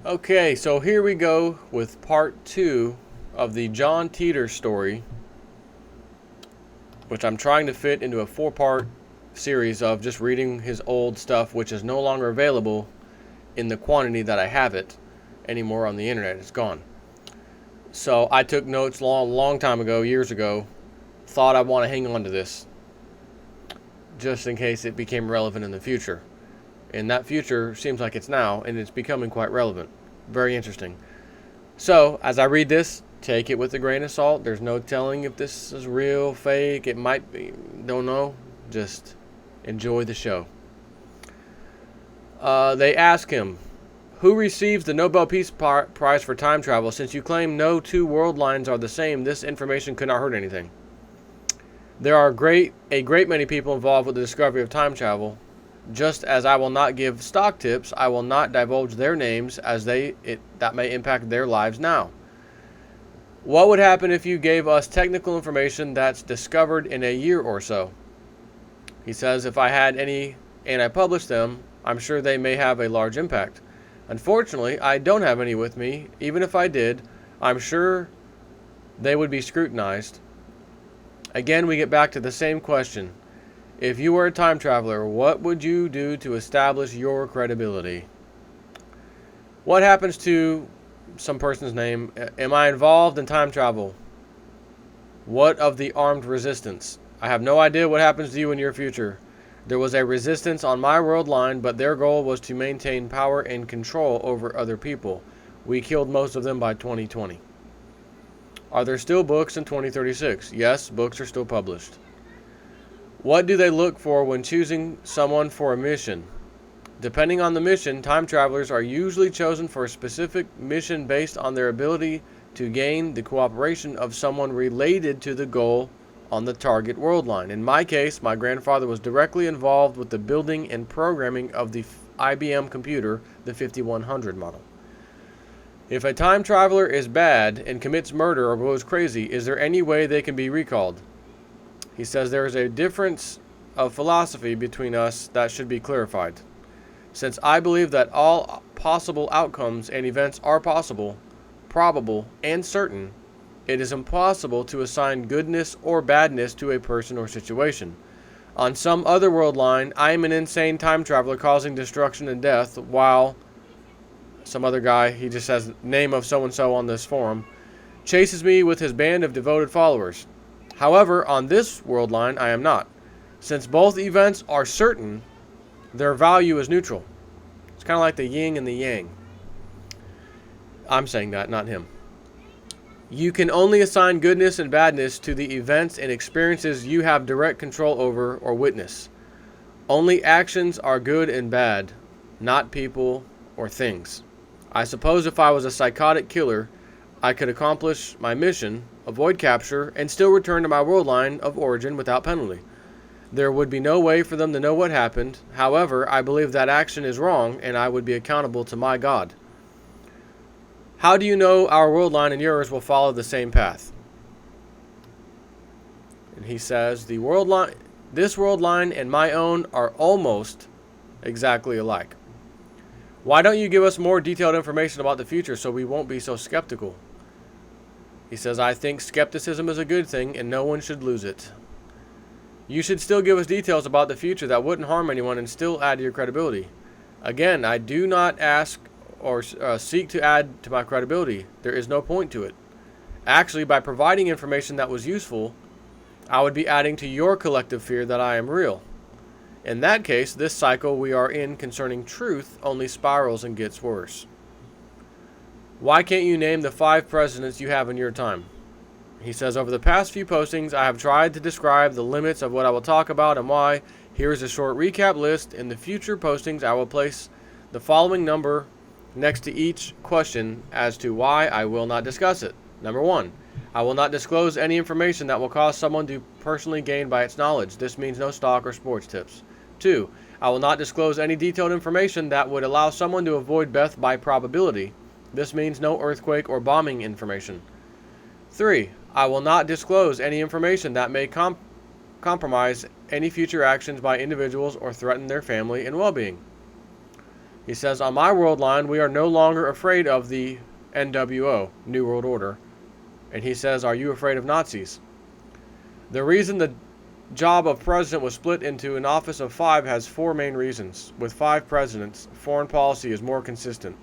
Okay, so here we go with part 2 of the John Titor story, which I'm trying to fit into a 4-part series of just reading his old stuff, which is no longer available in the quantity that I have it anymore on the internet. It's gone. So I took notes long time ago, years ago, thought I'd want to hang on to this just in case it became relevant in the future. And that future seems like it's now, and it's becoming quite relevant. Very interesting. So, as I read this, take it with a grain of salt. There's no telling if this is real, fake. It might be. Don't know. Just enjoy the show. They ask him, who receives the Nobel Peace Prize for time travel? Since you claim no two world lines are the same, this information could not hurt anything. There are a great many people involved with the discovery of time travel. Just as I will not give stock tips, I will not divulge their names as that may impact their lives now. What would happen if you gave us technical information that's discovered in a year or so? He says, if I had any and I published them, I'm sure they may have a large impact. Unfortunately, I don't have any with me. Even if I did, I'm sure they would be scrutinized. Again, we get back to the same question. If you were a time traveler, what would you do to establish your credibility? What happens to some person's name? Am I involved in time travel? What of the armed resistance? I have no idea what happens to you in your future. There was a resistance on my world line, but their goal was to maintain power and control over other people. We killed most of them by 2020. Are there still books in 2036? Yes, books are still published. What do they look for when choosing someone for a mission? Depending on the mission, time travelers are usually chosen for a specific mission based on their ability to gain the cooperation of someone related to the goal on the target world line. In my case, my grandfather was directly involved with the building and programming of the IBM computer, the 5100 model. If a time traveler is bad and commits murder or goes crazy, is there any way they can be recalled? He says there is a difference of philosophy between us that should be clarified. Since I believe that all possible outcomes and events are possible, probable, and certain, it is impossible to assign goodness or badness to a person or situation. On some other world line, I am an insane time traveler causing destruction and death, while some other guy, he just says name of so-and-so on this forum, chases me with his band of devoted followers. However, on this world line, I am not. Since both events are certain, their value is neutral. It's kind of like the yin and the yang. I'm saying that, not him. You can only assign goodness and badness to the events and experiences you have direct control over or witness. Only actions are good and bad, not people or things. I suppose if I was a psychotic killer, I could accomplish my mission, avoid capture, and still return to my world line of origin without penalty. There would be no way for them to know what happened. However, I believe that action is wrong, and I would be accountable to my God. How do you know our world line and yours will follow the same path? And he says, this world line and my own are almost exactly alike. Why don't you give us more detailed information about the future so we won't be so skeptical? He says, I think skepticism is a good thing and no one should lose it. You should still give us details about the future that wouldn't harm anyone and still add to your credibility. Again, I do not ask or seek to add to my credibility. There is no point to it. Actually, by providing information that was useful, I would be adding to your collective fear that I am real. In that case, this cycle we are in concerning truth only spirals and gets worse. Why can't you name the 5 presidents you have in your time? He says, over the past few postings, I have tried to describe the limits of what I will talk about and why. Here is a short recap list. In the future postings, I will place the following number next to each question as to why I will not discuss it. Number 1, I will not disclose any information that will cause someone to personally gain by its knowledge. This means no stock or sports tips. 2, I will not disclose any detailed information that would allow someone to avoid death by probability. This means no earthquake or bombing information. 3, I will not disclose any information that may compromise any future actions by individuals or threaten their family and well-being. He says, on my world line, we are no longer afraid of the NWO, New World Order. And he says, are you afraid of Nazis? The reason the job of president was split into an office of 5 has 4 main reasons. With 5 presidents, foreign policy is more consistent.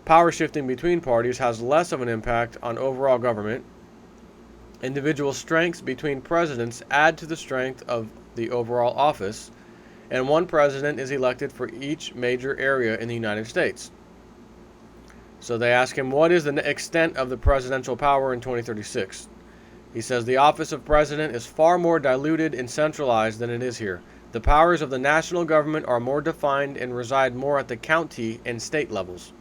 Power shifting between parties has less of an impact on overall government. Individual strengths between presidents add to the strength of the overall office, and 1 president is elected for each major area in the United States. So they ask him, what is the extent of the presidential power in 2036? He says, the office of president is far more diluted and centralized than it is here. The powers of the national government are more defined and reside more at the county and state levels.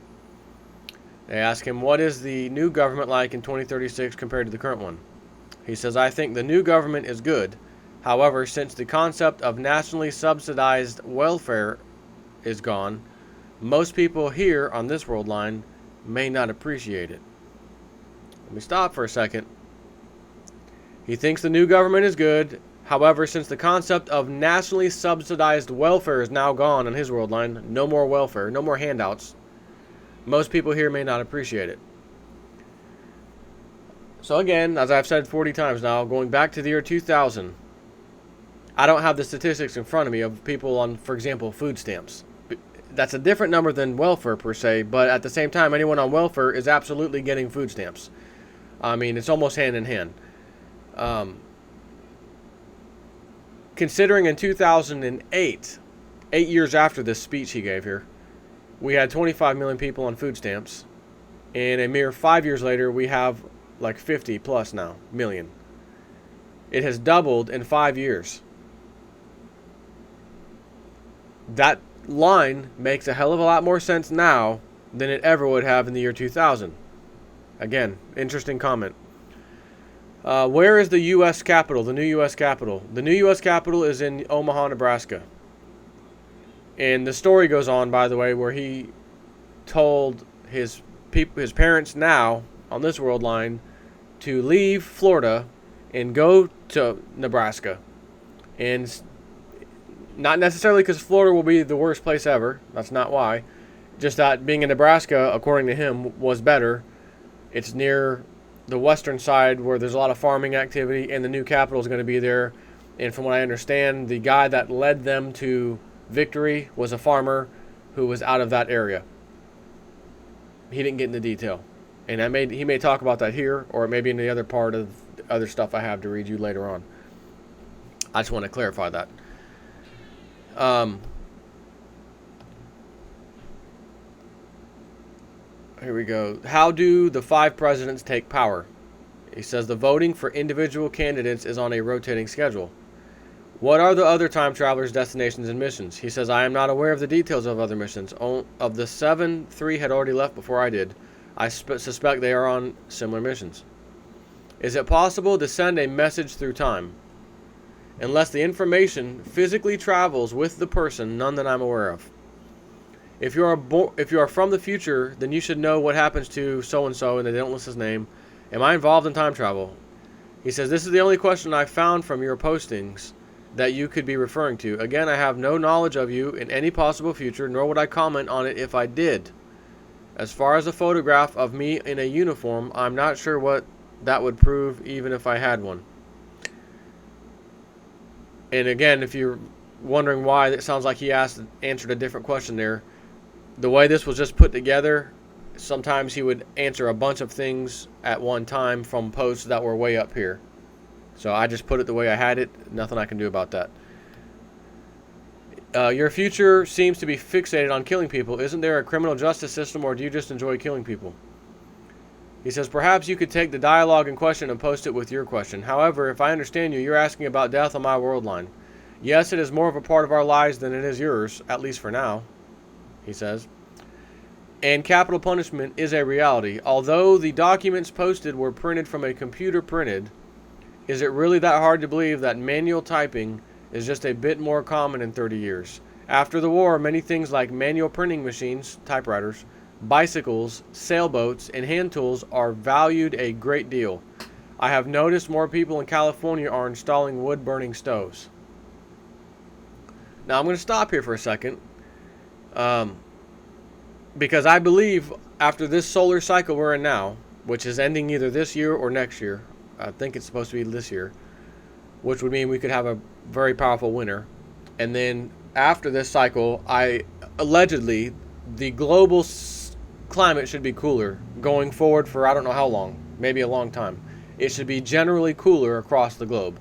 They ask him, what is the new government like in 2036 compared to the current one? He says, I think the new government is good. However, since the concept of nationally subsidized welfare is gone, most people here on this world line may not appreciate it. Let me stop for a second. He thinks the new government is good. However, since the concept of nationally subsidized welfare is now gone on his world line, no more welfare, no more handouts, most people here may not appreciate it. So again, as I've said 40 times now, going back to the year 2000, I don't have the statistics in front of me of people on, for example, food stamps. That's a different number than welfare per se, but at the same time, anyone on welfare is absolutely getting food stamps. I mean, it's almost hand in hand. Considering in 2008, 8 years after this speech he gave here, we had 25 million people on food stamps, and a mere 5 years later, we have like 50 plus now million. It has doubled in 5 years. That line makes a hell of a lot more sense now than it ever would have in the year 2000. Again, interesting comment. Where is the U.S. Capitol, the new U.S. Capitol? The new U.S. Capitol is in Omaha, Nebraska. And the story goes on, by the way, where he told his parents now on this world line to leave Florida and go to Nebraska. And not necessarily because Florida will be the worst place ever. That's not why. Just that being in Nebraska, according to him, was better. It's near the western side where there's a lot of farming activity, and the new capital is going to be there. And from what I understand, the guy that led them to victory was a farmer who was out of that area. He didn't get into detail. And he may talk about that here, or maybe in the other part of other stuff I have to read you later on. I just want to clarify that. Here we go. How do the 5 presidents take power? He says the voting for individual candidates is on a rotating schedule. What are the other time travelers' destinations and missions? He says, I am not aware of the details of other missions. Of the 7, 3 had already left before I did. I suspect they are on similar missions. Is it possible to send a message through time? Unless the information physically travels with the person, none that I'm aware of. If you are from the future, then you should know what happens to so-and-so, and they don't list his name. Am I involved in time travel? He says, this is the only question I found from your postings that you could be referring to. Again, I have no knowledge of you in any possible future, nor would I comment on it if I did. As far as a photograph of me in a uniform, I'm not sure what that would prove, even if I had one. And again, if you're wondering why, it sounds like he answered a different question there. The way this was just put together, sometimes he would answer a bunch of things at one time from posts that were way up here. So I just put it the way I had it. Nothing I can do about that. Your future seems to be fixated on killing people. Isn't there a criminal justice system, or do you just enjoy killing people? He says, perhaps you could take the dialogue in question and post it with your question. However, if I understand you, you're asking about death on my world line. Yes, it is more of a part of our lives than it is yours, at least for now, he says. And capital punishment is a reality. Although the documents posted were printed from a computer printed, is it really that hard to believe that manual typing is just a bit more common in 30 years? After the war, many things like manual printing machines, typewriters, bicycles, sailboats, and hand tools are valued a great deal. I have noticed more people in California are installing wood-burning stoves. Now, I'm going to stop here for a second. because I believe after this solar cycle we're in now, which is ending either this year or next year, I think it's supposed to be this year, which would mean we could have a very powerful winter. And then after this cycle, allegedly the global climate should be cooler going forward for I don't know how long, maybe a long time. It should be generally cooler across the globe.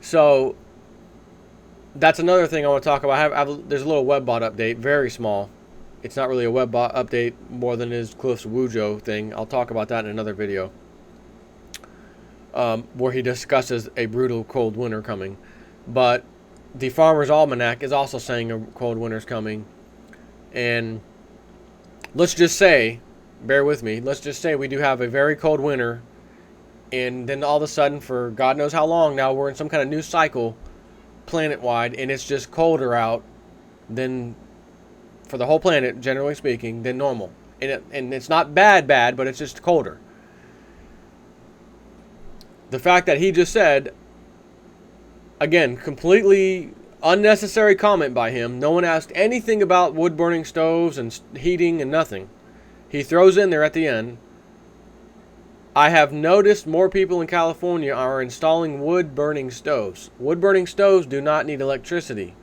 So that's another thing I want to talk about. There's a little WebBot update, very small. It's not really a WebBot update more than it is Cliff's Wujo thing. I'll talk about that in another video, where he discusses a brutal cold winter coming. But the Farmer's Almanac is also saying a cold winter's coming. And let's just say, bear with me, let's just say we do have a very cold winter, and then all of a sudden, for God knows how long now, we're in some kind of new cycle planet-wide, and it's just colder out than, for the whole planet, generally speaking, than normal. And it's not bad, but it's just colder. The fact that he just said, again, completely unnecessary comment by him. No one asked anything about wood-burning stoves and heating and nothing. He throws in there at the end, I have noticed more people in California are installing wood-burning stoves. Wood-burning stoves do not need electricity.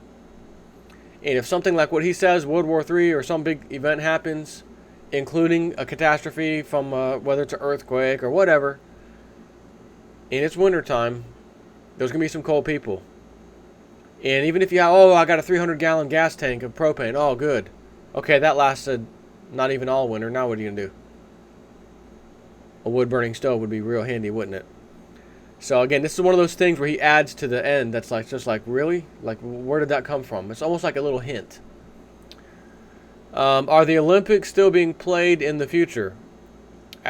And if something like what he says, World War III or some big event happens, including a catastrophe from whether it's an earthquake or whatever, and it's wintertime, there's going to be some cold people. And even if you have, I got a 300-gallon gas tank of propane, oh, good. Okay, that lasted not even all winter. Now what are you going to do? A wood-burning stove would be real handy, wouldn't it? So again, this is one of those things where he adds to the end that's like, just like, really? Like, where did that come from? It's almost like a little hint. Are the Olympics still being played in the future?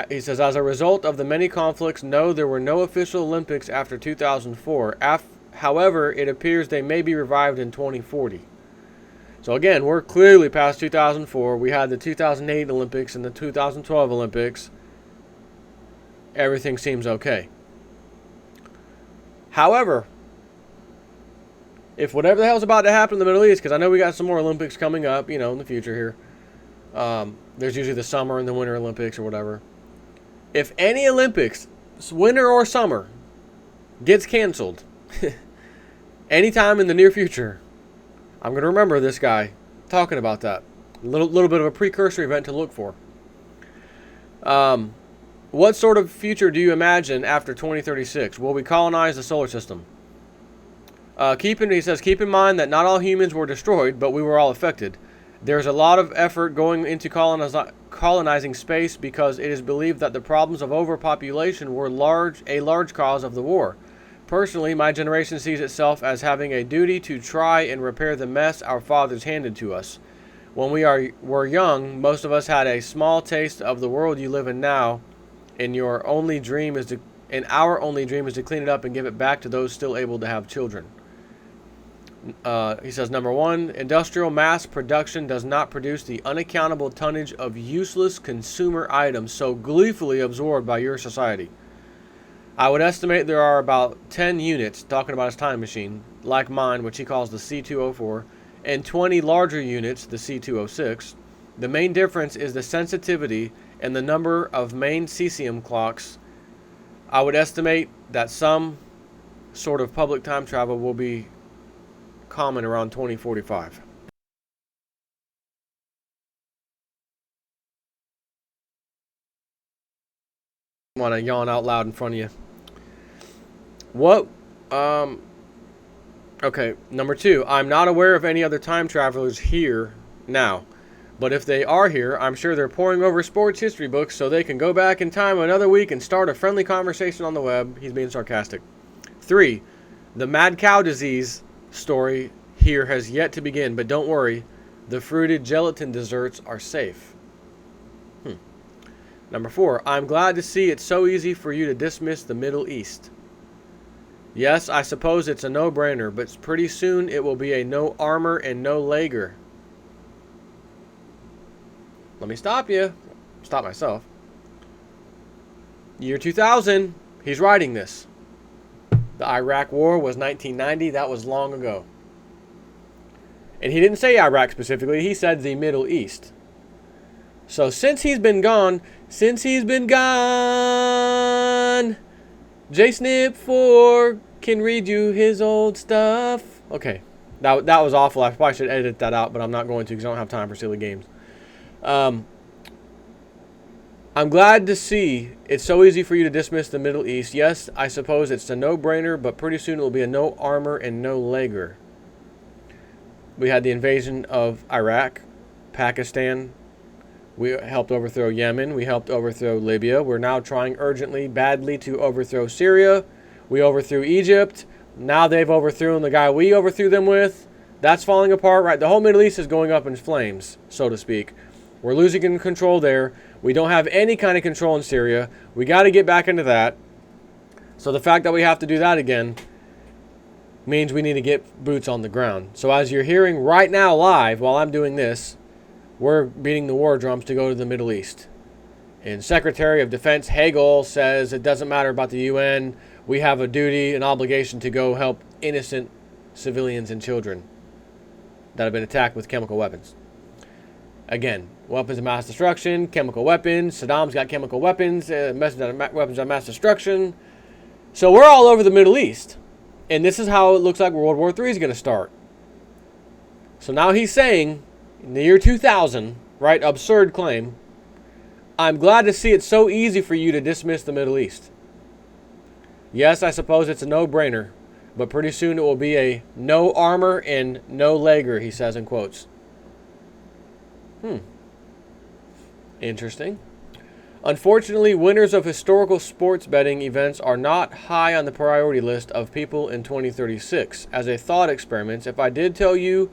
He says, as a result of the many conflicts, no, there were no official Olympics after 2004. However, it appears they may be revived in 2040. So again, we're clearly past 2004. We had the 2008 Olympics and the 2012 Olympics. Everything seems okay. However, if whatever the hell's about to happen in the Middle East, because I know we got some more Olympics coming up, in the future here. There's usually the summer and the winter Olympics or whatever. If any Olympics, winter or summer, gets canceled anytime in the near future, I'm going to remember this guy talking about that. A little bit of a precursor event to look for. What sort of future do you imagine after 2036? Will we colonize the solar system? He says, keep in mind that not all humans were destroyed, but we were all affected. There's a lot of effort going into colonizing space because it is believed that the problems of overpopulation were a large cause of the war. Personally, my generation sees itself as having a duty to try and repair the mess our fathers handed to us. When we were young, most of us had a small taste of the world you live in now, and our only dream is to clean it up and give it back to those still able to have children. He says, number one, industrial mass production does not produce the unaccountable tonnage of useless consumer items so gleefully absorbed by your society. I would estimate there are about 10 units, talking about his time machine, like mine, which he calls the C204, and 20 larger units, the C206. The main difference is the sensitivity and the number of main cesium clocks. I would estimate that some sort of public time travel will be common around 2045. I want to yawn out loud in front of you. What? Okay, number two. I'm not aware of any other time travelers here now. But if they are here, I'm sure they're poring over sports history books so they can go back in time another week and start a friendly conversation on the web. He's being sarcastic. 3. The mad cow disease story here has yet to begin, but don't worry. The fruited gelatin desserts are safe. Number 4. I'm glad to see it's so easy for you to dismiss the Middle East. Yes, I suppose it's a no-brainer, but pretty soon it will be a no armor and no lager. Let me stop you. Stop myself. Year 2000, he's writing this. The Iraq War was 1990. That was long ago. And he didn't say Iraq specifically. He said the Middle East. So since he's been gone, JSnip4 can read you his old stuff. Okay, that was awful. I probably should edit that out, but I'm not going to because I don't have time for silly games. I'm glad to see it's so easy for you to dismiss the Middle East. Yes, I suppose it's a no-brainer, but pretty soon it will be a no armor and no legger. We had the invasion of Iraq, Pakistan. We helped overthrow Yemen. We helped overthrow Libya. We're now trying urgently, badly to overthrow Syria. We overthrew Egypt. Now they've overthrown the guy we overthrew them with. That's falling apart, right? The whole Middle East is going up in flames, so to speak. We're losing control there. We don't have any kind of control in Syria. We got to get back into that. So the fact that we have to do that again means we need to get boots on the ground. So as you're hearing right now live while I'm doing this, we're beating the war drums to go to the Middle East. And Secretary of Defense Hagel says it doesn't matter about the UN. We have a duty, an obligation to go help innocent civilians and children that have been attacked with chemical weapons. Again, weapons of mass destruction, chemical weapons. Saddam's got chemical weapons, weapons of mass destruction. So we're all over the Middle East. And this is how it looks like World War III is going to start. So now he's saying, in the year 2000, right, absurd claim, I'm glad to see it so easy for you to dismiss the Middle East. Yes, I suppose it's a no-brainer, but pretty soon it will be a no armor and no legger, he says in quotes. Interesting. Unfortunately, winners of historical sports betting events are not high on the priority list of people in 2036. As a thought experiment, if I did tell you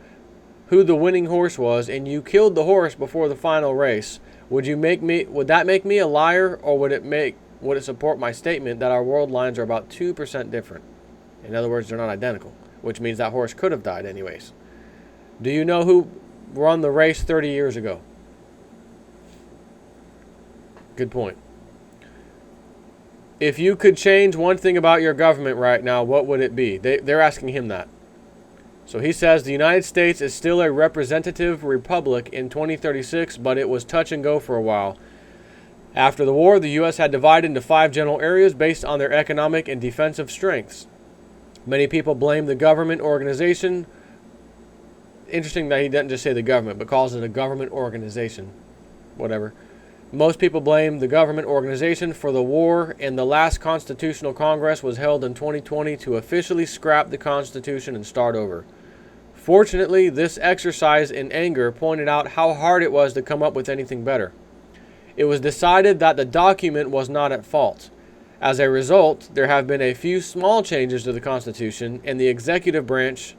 who the winning horse was and you killed the horse before the final race, would that make me a liar, or would it support my statement that our world lines are about 2% different? In other words, they're not identical, which means that horse could have died anyways. Do you know who won the race 30 years ago? Good point. If you could change one thing about your government right now, what would it be? They're asking him that. So he says the United States is still a representative republic in 2036, but it was touch and go for a while. After the war, the U.S. had divided into 5 general areas based on their economic and defensive strengths. Many people blame the government organization. Interesting that he doesn't just say the government, but calls it a government organization. Whatever. Most people blame the government organization for the war, and the last Constitutional Congress was held in 2020 to officially scrap the Constitution and start over. Fortunately, this exercise in anger pointed out how hard it was to come up with anything better. It was decided that the document was not at fault. As a result, there have been a few small changes to the Constitution and the executive branch,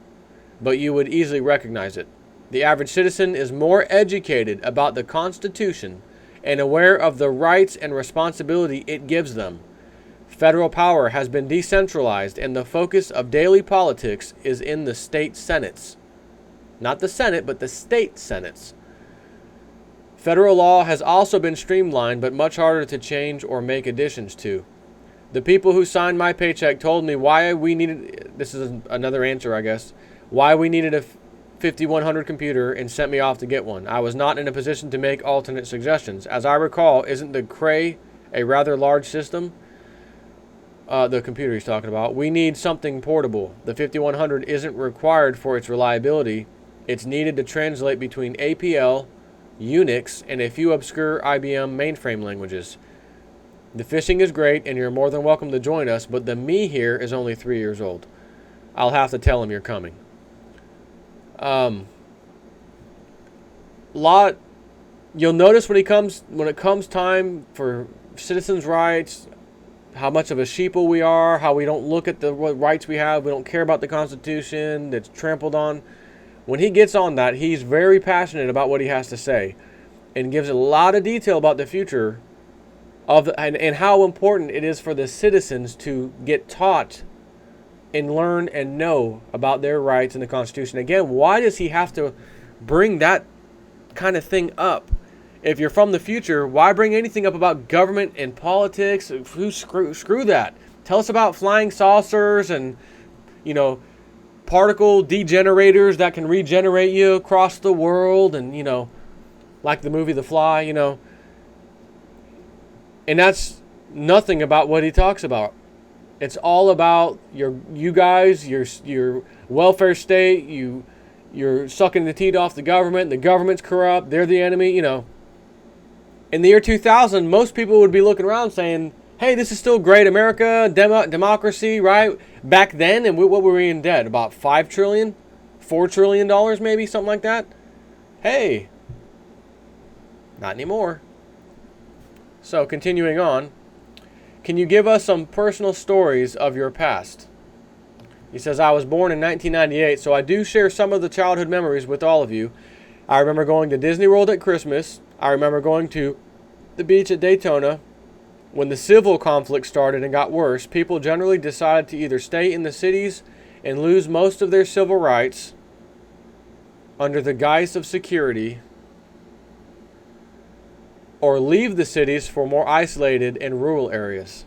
but you would easily recognize it. The average citizen is more educated about the Constitution and aware of the rights and responsibility it gives them. Federal power has been decentralized, and the focus of daily politics is in the state senates. Not the Senate, but the state senates. Federal law has also been streamlined, but much harder to change or make additions to. The people who signed my paycheck told me why we needed, this is another answer I guess, why we needed a 5100 computer and sent me off to get one. I was not in a position to make alternate suggestions. As I recall, isn't the Cray a rather large system? The computer he's talking about. We need something portable. The 5100 isn't required for its reliability. It's needed to translate between APL, Unix, and a few obscure IBM mainframe languages. The fishing is great, and you're more than welcome to join us, but the me here is only 3 years old. I'll have to tell him you're coming. You'll notice when it comes time for citizens' rights, how much of a sheeple we are, how we don't look at what rights we have, we don't care about the Constitution that's trampled on. When he gets on that, he's very passionate about what he has to say and gives a lot of detail about the future and how important it is for the citizens to get taught and learn and know about their rights in the Constitution. Again, why does he have to bring that kind of thing up? If you're from the future, why bring anything up about government and politics? Screw that. Tell us about flying saucers and, particle degenerators that can regenerate you across the world and, like the movie The Fly, and that's nothing about what he talks about. It's all about you guys, your welfare state. You're sucking the teat off the government. The government's corrupt. They're the enemy. In the year 2000, most people would be looking around saying, "Hey, this is still great America, democracy, right?" Back then, and what were we in debt? About $5 trillion, $4 trillion, maybe something like that. Hey, not anymore. So continuing on. Can you give us some personal stories of your past? He says, I was born in 1998, so I do share some of the childhood memories with all of you. I remember going to Disney World at Christmas. I remember going to the beach at Daytona. When the civil conflict started and got worse, people generally decided to either stay in the cities and lose most of their civil rights under the guise of security, or leave the cities for more isolated and rural areas.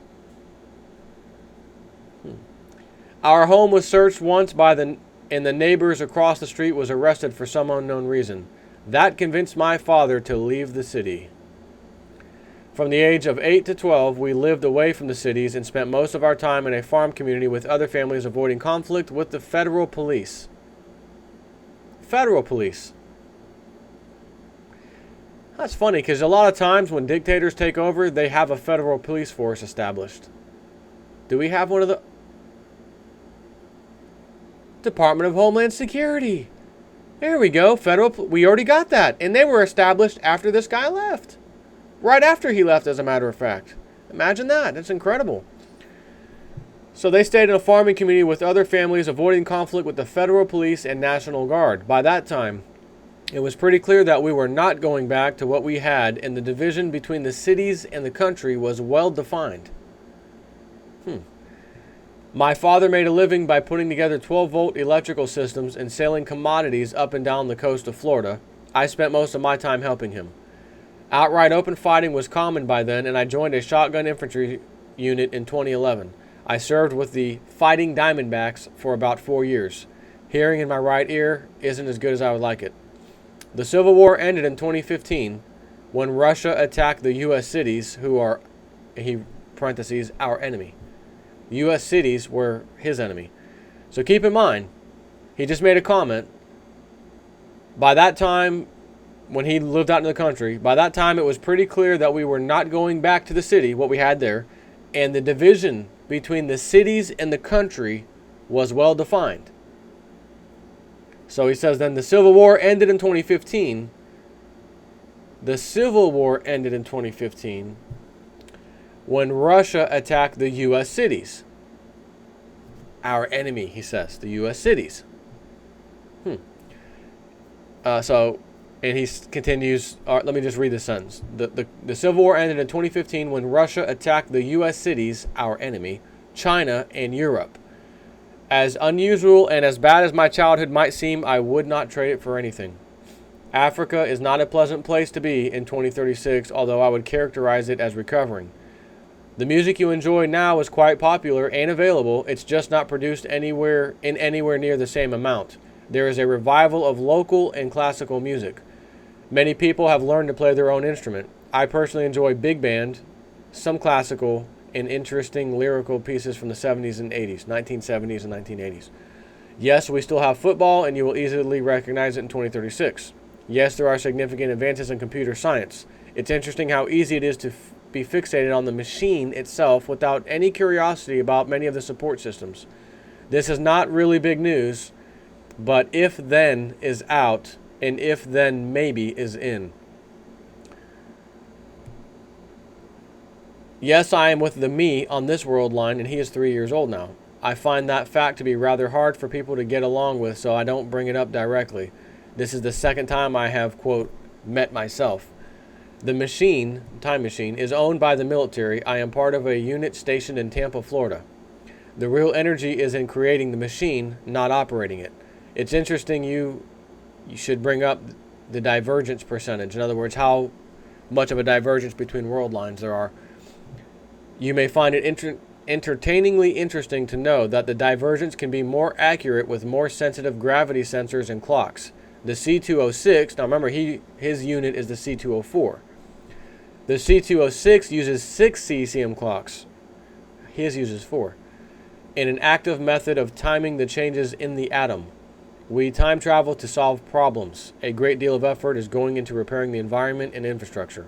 Our home was searched once and the neighbors across the street was arrested for some unknown reason. That convinced my father to leave the city. From the age of 8 to 12, we lived away from the cities and spent most of our time in a farm community with other families, avoiding conflict with the federal police. Federal police. That's funny, because a lot of times when dictators take over, they have a federal police force established. Do we have one of the... Department of Homeland Security. There we go. We already got that. And they were established after this guy left. Right after he left, as a matter of fact. Imagine that. That's incredible. So they stayed in a farming community with other families, avoiding conflict with the federal police and National Guard. By that time, it was pretty clear that we were not going back to what we had, and the division between the cities and the country was well defined. My father made a living by putting together 12-volt electrical systems and selling commodities up and down the coast of Florida. I spent most of my time helping him. Outright open fighting was common by then, and I joined a shotgun infantry unit in 2011. I served with the Fighting Diamondbacks for about 4 years. Hearing in my right ear isn't as good as I would like it. The Civil War ended in 2015 when Russia attacked the U.S. cities, who are, parentheses, our enemy. U.S. cities were his enemy. So keep in mind, he just made a comment. By that time, when he lived out in the country, by that time it was pretty clear that we were not going back to the city, what we had there, and the division between the cities and the country was well defined. So he says then the Civil War ended in 2015. The Civil War ended in 2015 when Russia attacked the U.S. cities. Our enemy, he says, the U.S. cities. And he continues, let me just read the sentence. The Civil War ended in 2015 when Russia attacked the U.S. cities, our enemy, China, and Europe. As unusual and as bad as my childhood might seem, I would not trade it for anything. Africa is not a pleasant place to be in 2036, although I would characterize it as recovering. The music you enjoy now is quite popular and available. It's just not produced anywhere near the same amount. There is a revival of local and classical music. Many people have learned to play their own instrument. I personally enjoy big band, some classical, and interesting lyrical pieces from the 70s and 80s, 1970s and 1980s. Yes, we still have football, and you will easily recognize it in 2036. Yes, there are significant advances in computer science. It's interesting how easy it is to be fixated on the machine itself without any curiosity about many of the support systems. This is not really big news, but if then is out and if then maybe is in. Yes, I am with the me on this world line, and he is 3 years old now. I find that fact to be rather hard for people to get along with, so I don't bring it up directly. This is the second time I have, quote, met myself. The machine, time machine, is owned by the military. I am part of a unit stationed in Tampa, Florida. The real energy is in creating the machine, not operating it. It's interesting you should bring up the divergence percentage. In other words, how much of a divergence between world lines there are. You may find it entertainingly interesting to know that the divergence can be more accurate with more sensitive gravity sensors and clocks. The C206, now remember his unit is the C204. The C206 uses 6 cesium clocks. His uses 4. In an active method of timing the changes in the atom. We time travel to solve problems. A great deal of effort is going into repairing the environment and infrastructure.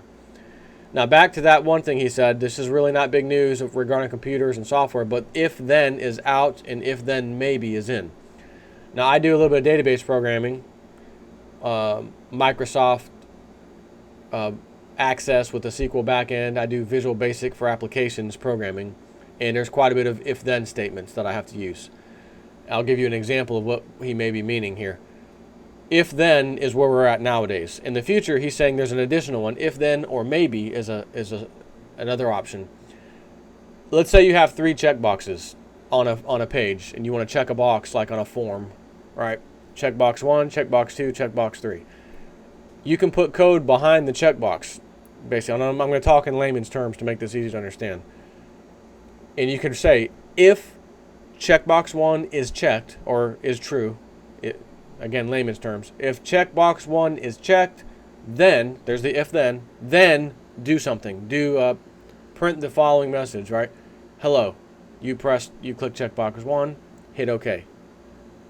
Now back to that one thing he said. This is really not big news regarding computers and software, but if then is out and if then maybe is in. Now I do a little bit of database programming. Microsoft Access with the SQL backend. I do Visual Basic for applications programming, and there's quite a bit of if-then statements that I have to use. I'll give you an example of what he may be meaning here. If-then is where we're at nowadays. In the future, he's saying there's an additional one. If-then or maybe is another option. Let's say you have 3 checkboxes on a page, and you want to check a box like on a form, right? Checkbox 1, checkbox 2, checkbox 3. You can put code behind the checkbox. Basically, I'm going to talk in layman's terms to make this easy to understand. And you can say, if checkbox 1 is checked or is true, again, layman's terms, if checkbox 1 is checked, then, there's the if then do something. Print the following message, right? Hello. You click checkbox 1, hit OK.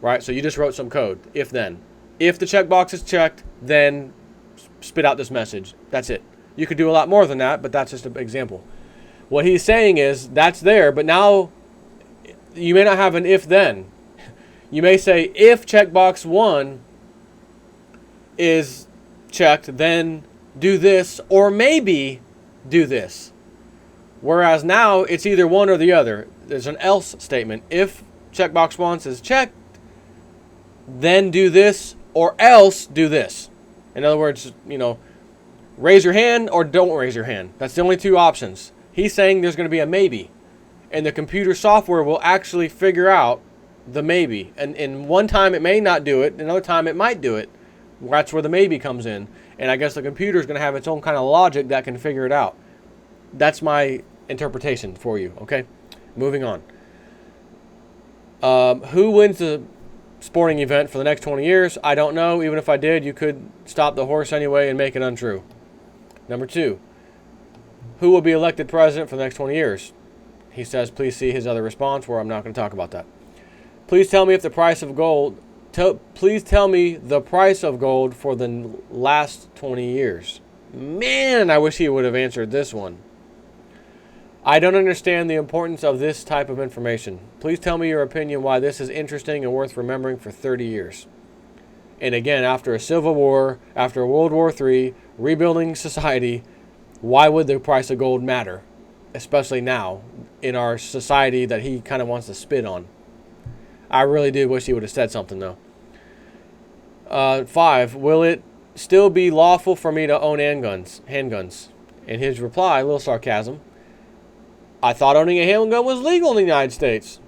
Right? So you just wrote some code, if then. If the checkbox is checked, then spit out this message. That's it. You could do a lot more than that, but that's just an example. What he's saying is that's there, but now you may not have an if then. You may say if checkbox 1 is checked, then do this, or maybe do this. Whereas now it's either one or the other. There's an else statement. If checkbox 1 is checked, then do this, or else do this. In other words, raise your hand or don't raise your hand. That's the only 2 options. He's saying there's going to be a maybe. And the computer software will actually figure out the maybe. And one time it may not do it, another time it might do it. That's where the maybe comes in. And I guess the computer is going to have its own kind of logic that can figure it out. That's my interpretation for you, okay? Moving on. Who wins the sporting event for the next 20 years? I don't know. Even if I did, you could stop the horse anyway and make it untrue. Number 2. Who will be elected president for the next 20 years? He says, please see his other response where I'm not going to talk about that. Please tell me if the price of gold... please tell me the price of gold for the last 20 years. Man, I wish he would have answered this one. I don't understand the importance of this type of information. Please tell me your opinion why this is interesting and worth remembering for 30 years. And again, after a civil war, after World War III, rebuilding society, why would the price of gold matter? Especially now, in our society that he kind of wants to spit on. I really did wish he would have said something, though. 5. Will it still be lawful for me to own handguns? In his reply, a little sarcasm, I thought owning a handgun was legal in the United States.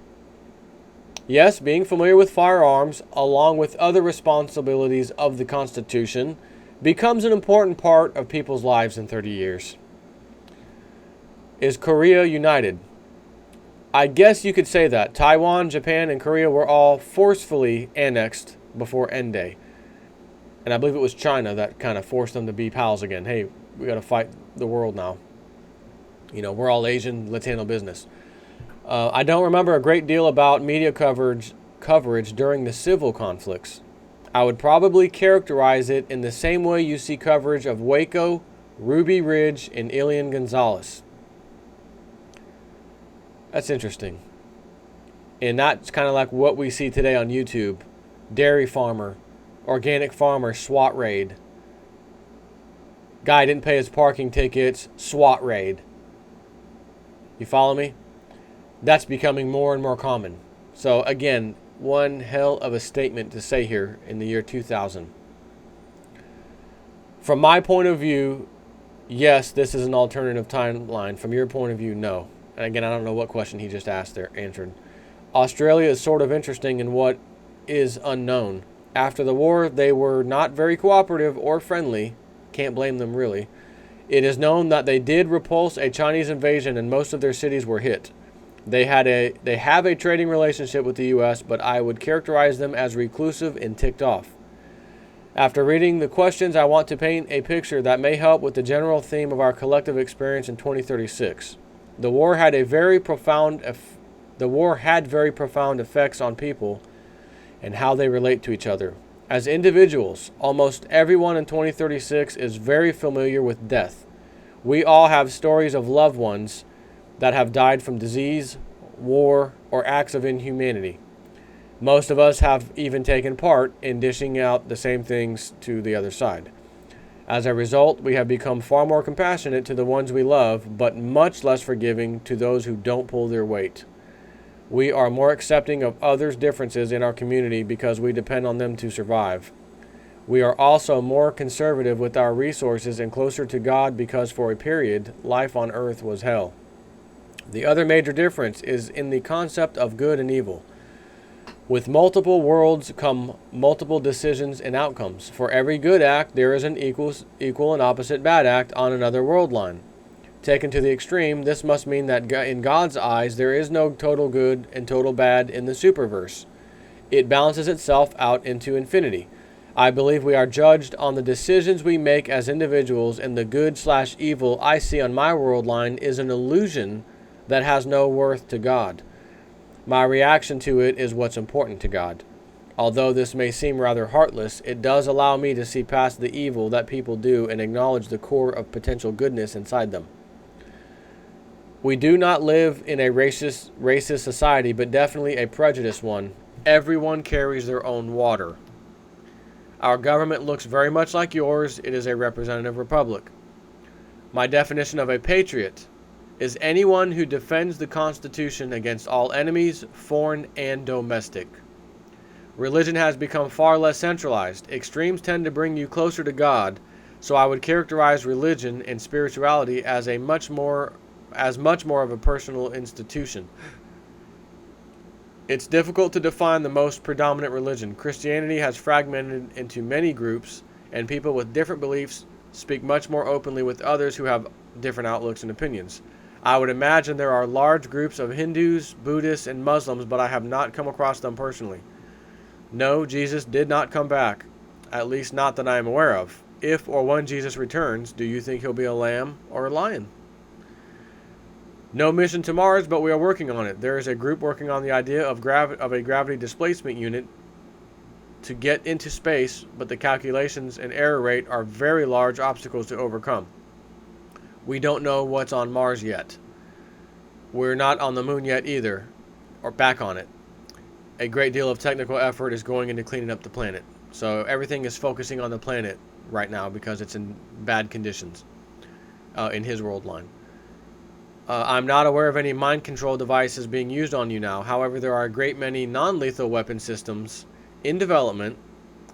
Yes, being familiar with firearms, along with other responsibilities of the Constitution, becomes an important part of people's lives in 30 years. Is Korea united? I guess you could say that. Taiwan, Japan, and Korea were all forcefully annexed before End Day. And I believe it was China that kind of forced them to be pals again. Hey, we got to fight the world now. We're all Asian, Latino business. I don't remember a great deal about media coverage during the civil conflicts. I would probably characterize it in the same way you see coverage of Waco, Ruby Ridge, and Elian Gonzalez. That's interesting. And that's kind of like what we see today on YouTube. Dairy farmer, organic farmer, SWAT raid. Guy didn't pay his parking tickets, SWAT raid. You follow me? That's becoming more and more common. So again, one hell of a statement to say here in the year 2000. From my point of view, yes, this is an alternative timeline. From your point of view, no. And again, I don't know what question he just answered. Australia is sort of interesting in what is unknown. After the war, they were not very cooperative or friendly. Can't blame them, really. It is known that they did repulse a Chinese invasion and most of their cities were hit. They have a trading relationship with the U.S., but I would characterize them as reclusive and ticked off. After reading the questions, I want to paint a picture that may help with the general theme of our collective experience in 2036. The war had very profound effects on people and how they relate to each other. As individuals, almost everyone in 2036 is very familiar with death. We all have stories of loved ones that have died from disease, war, or acts of inhumanity. Most of us have even taken part in dishing out the same things to the other side. As a result, we have become far more compassionate to the ones we love, but much less forgiving to those who don't pull their weight. We are more accepting of others' differences in our community because we depend on them to survive. We are also more conservative with our resources and closer to God because for a period, life on earth was hell. The other major difference is in the concept of good and evil. With multiple worlds come multiple decisions and outcomes. For every good act, there is an equal and opposite bad act on another world line. Taken to the extreme, this must mean that in God's eyes, there is no total good and total bad in the superverse. It balances itself out into infinity. I believe we are judged on the decisions we make as individuals, and the good/evil I see on my world line is an illusion that has no worth to God. My reaction to it is what's important to God. Although this may seem rather heartless, it does allow me to see past the evil that people do and acknowledge the core of potential goodness inside them. We do not live in a racist society, but definitely a prejudiced one. Everyone carries their own water. Our government looks very much like yours. It is a representative republic. My definition of a patriot is anyone who defends the Constitution against all enemies, foreign and domestic. Religion has become far less centralized. Extremes tend to bring you closer to God, so I would characterize religion and spirituality as much more of a personal institution. It's difficult to define the most predominant religion. Christianity has fragmented into many groups, and people with different beliefs speak much more openly with others who have different outlooks and opinions. I would imagine there are large groups of Hindus, Buddhists, and Muslims, but I have not come across them personally. No, Jesus did not come back, at least not that I am aware of. If or when Jesus returns, do you think he'll be a lamb or a lion? No mission to Mars, but we are working on it. There is a group working on the idea of a gravity displacement unit to get into space, but the calculations and error rate are very large obstacles to overcome. We don't know what's on Mars yet. We're not on the moon yet either, or back on it. A great deal of technical effort is going into cleaning up the planet. So everything is focusing on the planet right now because it's in bad conditions in his world line. I'm not aware of any mind control devices being used on you now. However, there are a great many non-lethal weapon systems in development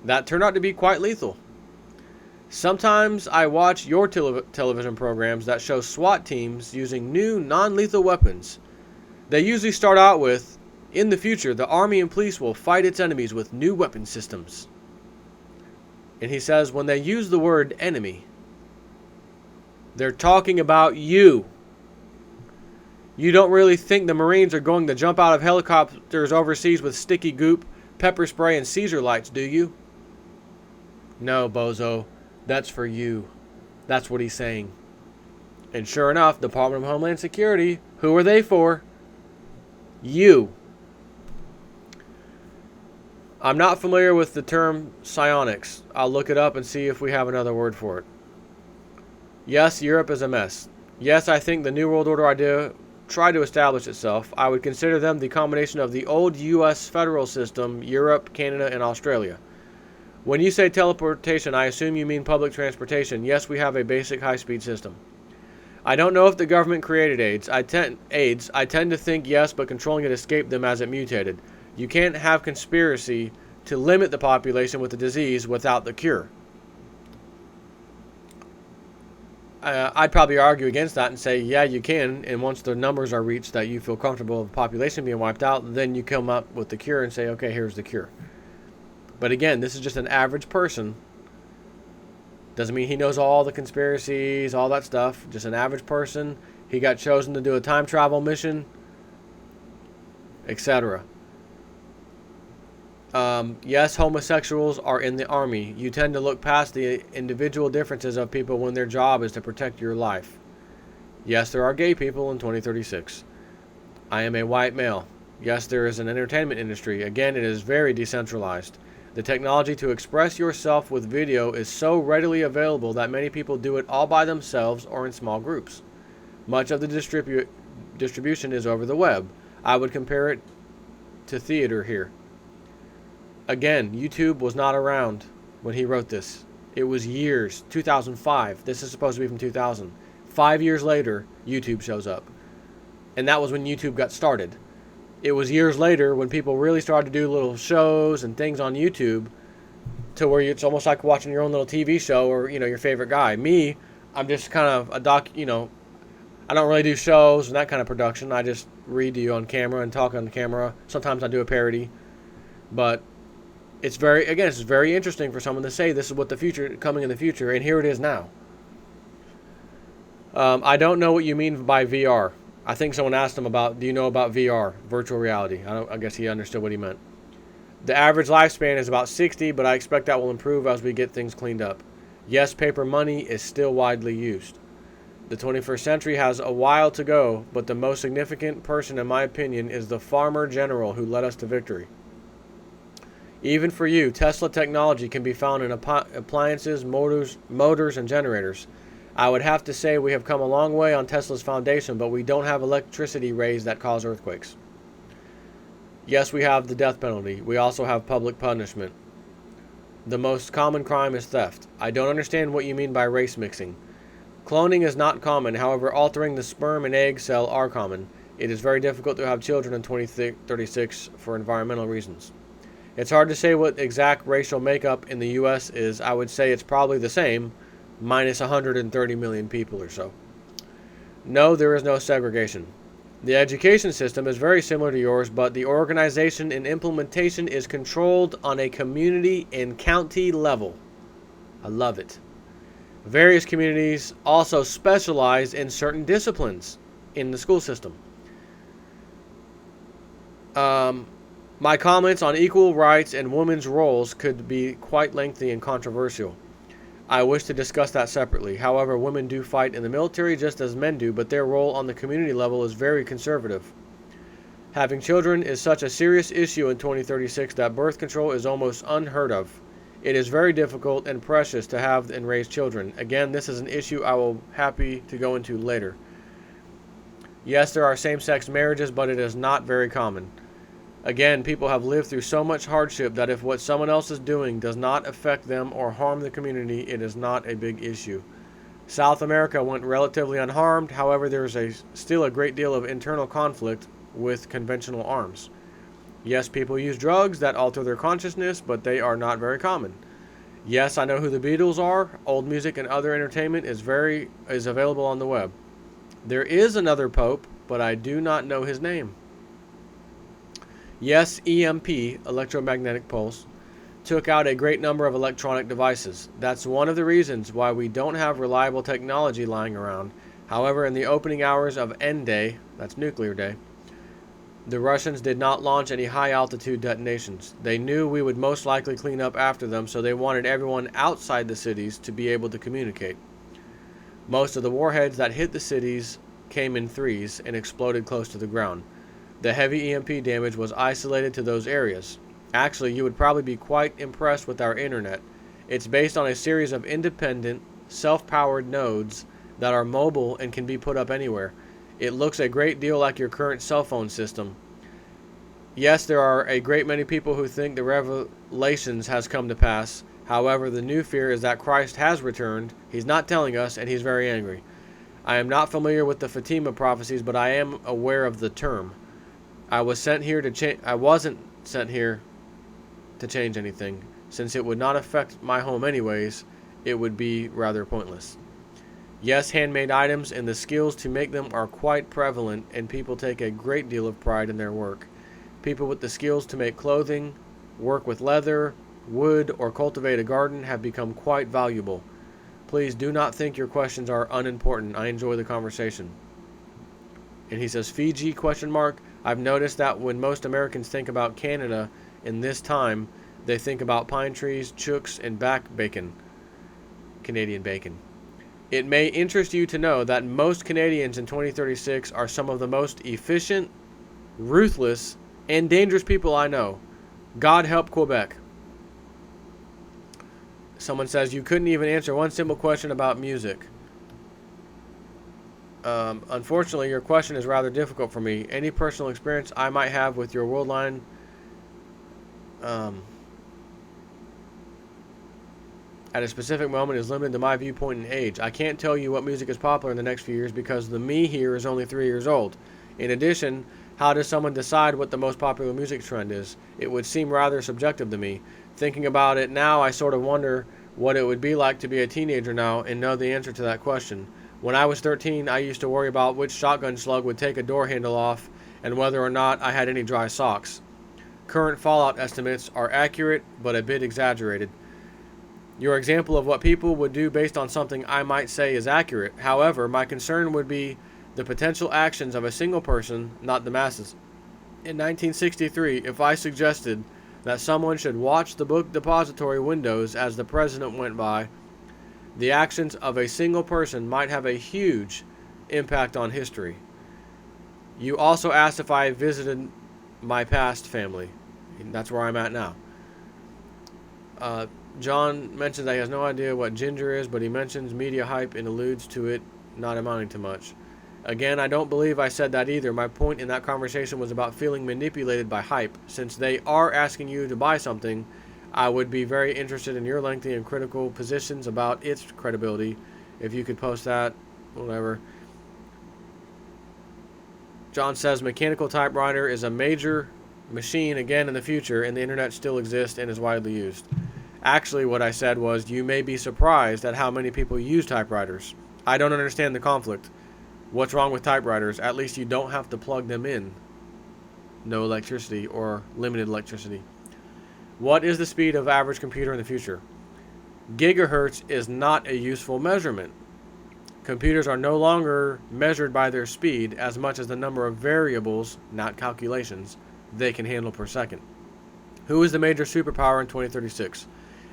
that turn out to be quite lethal. Sometimes I watch your television programs that show SWAT teams using new non-lethal weapons. They usually start out with, in the future, the army and police will fight its enemies with new weapon systems. And he says when they use the word enemy, they're talking about you. You don't really think the Marines are going to jump out of helicopters overseas with sticky goop, pepper spray, and Caesar lights, do you? No, bozo. That's for you. That's what he's saying. And sure enough, Department of Homeland Security, who are they for? You. I'm not familiar with the term psionics. I'll look it up and see if we have another word for it. Yes, Europe is a mess. Yes, I think the New World Order idea tried to establish itself. I would consider them the combination of the old U.S. federal system, Europe, Canada, and Australia. When you say teleportation, I assume you mean public transportation. Yes, we have a basic high-speed system. I don't know if the government created AIDS. I tend to think yes, but controlling it escaped them as it mutated. You can't have conspiracy to limit the population with the disease without the cure. I'd probably argue against that and say, yeah, you can, and once the numbers are reached that you feel comfortable with the population being wiped out, then you come up with the cure and say, okay, here's the cure. But again, this is just an average person. Doesn't mean he knows all the conspiracies, all that stuff. Just an average person. He got chosen to do a time travel mission, etc. Yes, homosexuals are in the army. You tend to look past the individual differences of people when their job is to protect your life. Yes, there are gay people in 2036. I am a white male. Yes, there is an entertainment industry. Again, it is very decentralized. The technology to express yourself with video is so readily available that many people do it all by themselves or in small groups. Much of the distribution is over the web. I would compare it to theater here. Again, YouTube was not around when he wrote this. It was years, 2005. This is supposed to be from 2000. 5 years later, YouTube shows up. And that was when YouTube got started. It was years later when people really started to do little shows and things on YouTube to where it's almost like watching your own little TV show or, your favorite guy. Me, I'm just kind of I don't really do shows and that kind of production. I just read to you on camera and talk on the camera. Sometimes I do a parody. But it's very interesting for someone to say this is what the future, coming in the future, and here it is now. I don't know what you mean by VR. I think someone asked him do you know about VR, virtual reality? I guess he understood what he meant. The average lifespan is about 60, but I expect that will improve as we get things cleaned up. Yes, paper money is still widely used. The 21st century has a while to go, but the most significant person, in my opinion, is the farmer general who led us to victory. Even for you, Tesla technology can be found in appliances, motors, and generators. I would have to say we have come a long way on Tesla's foundation, but we don't have electricity rays that cause earthquakes. Yes, we have the death penalty. We also have public punishment. The most common crime is theft. I don't understand what you mean by race mixing. Cloning is not common, however, altering the sperm and egg cell are common. It is very difficult to have children in 2036 for environmental reasons. It's hard to say what exact racial makeup in the U.S. is. I would say it's probably the same, minus 130 million people or so. No, there is no segregation. The education system is very similar to yours, but the organization and implementation is controlled on a community and county level. I love it. Various communities also specialize in certain disciplines in the school system. My comments on equal rights and women's roles could be quite lengthy and controversial. I wish to discuss that separately. However, women do fight in the military just as men do, but their role on the community level is very conservative. Having children is such a serious issue in 2036 that birth control is almost unheard of. It is very difficult and precious to have and raise children. Again, this is an issue I will happy to go into later. Yes, there are same-sex marriages, but it is not very common. Again, people have lived through so much hardship that if what someone else is doing does not affect them or harm the community, it is not a big issue. South America went relatively unharmed. However, there is still a great deal of internal conflict with conventional arms. Yes, people use drugs that alter their consciousness, but they are not very common. Yes, I know who the Beatles are. Old music and other entertainment is available on the web. There is another pope, but I do not know his name. Yes, EMP, electromagnetic pulse, took out a great number of electronic devices. That's one of the reasons why we don't have reliable technology lying around. However, in the opening hours of N Day, that's Nuclear Day, the Russians did not launch any high-altitude detonations. They knew we would most likely clean up after them, so they wanted everyone outside the cities to be able to communicate. Most of the warheads that hit the cities came in threes and exploded close to the ground. The heavy EMP damage was isolated to those areas. Actually, you would probably be quite impressed with our internet. It's based on a series of independent, self-powered nodes that are mobile and can be put up anywhere. It looks a great deal like your current cell phone system. Yes, there are a great many people who think the revelations has come to pass. However, the new fear is that Christ has returned. He's not telling us, and he's very angry. I am not familiar with the Fatima prophecies, but I am aware of the term. I wasn't sent here to change anything. Since it would not affect my home anyways, it would be rather pointless. Yes, handmade items and the skills to make them are quite prevalent, and people take a great deal of pride in their work. People with the skills to make clothing, work with leather, wood, or cultivate a garden have become quite valuable. Please do not think your questions are unimportant. I enjoy the conversation. And he says, Fiji, ? I've noticed that when most Americans think about Canada, in this time, they think about pine trees, chooks, and back bacon, Canadian bacon. It may interest you to know that most Canadians in 2036 are some of the most efficient, ruthless, and dangerous people I know. God help Quebec. Someone says you couldn't even answer one simple question about music. Unfortunately, your question is rather difficult for me. Any personal experience I might have with your world line at a specific moment is limited to my viewpoint and age. I can't tell you what music is popular in the next few years because the me here is only 3 years old. In addition, how does someone decide what the most popular music trend is? It would seem rather subjective to me. Thinking about it now, I sort of wonder what it would be like to be a teenager now and know the answer to that question. When I was 13, I used to worry about which shotgun slug would take a door handle off and whether or not I had any dry socks. Current fallout estimates are accurate, but a bit exaggerated. Your example of what people would do based on something I might say is accurate. However, my concern would be the potential actions of a single person, not the masses. In 1963, if I suggested that someone should watch the book depository windows as the president went by, the actions of a single person might have a huge impact on history. You also asked if I visited my past family. That's where I'm at now. John mentions that he has no idea what ginger is, but he mentions media hype and alludes to it not amounting to much. Again, I don't believe I said that either. My point in that conversation was about feeling manipulated by hype. Since they are asking you to buy something, I would be very interested in your lengthy and critical positions about its credibility. If you could post that, whatever. John says mechanical typewriter is a major machine again in the future, and the internet still exists and is widely used. Actually, what I said was you may be surprised at how many people use typewriters. I don't understand the conflict. What's wrong with typewriters? At least you don't have to plug them in. No electricity or limited electricity. What is the speed of average computer in the future? Gigahertz is not a useful measurement. Computers are no longer measured by their speed as much as the number of variables, not calculations, they can handle per second. Who is the major superpower in 2036?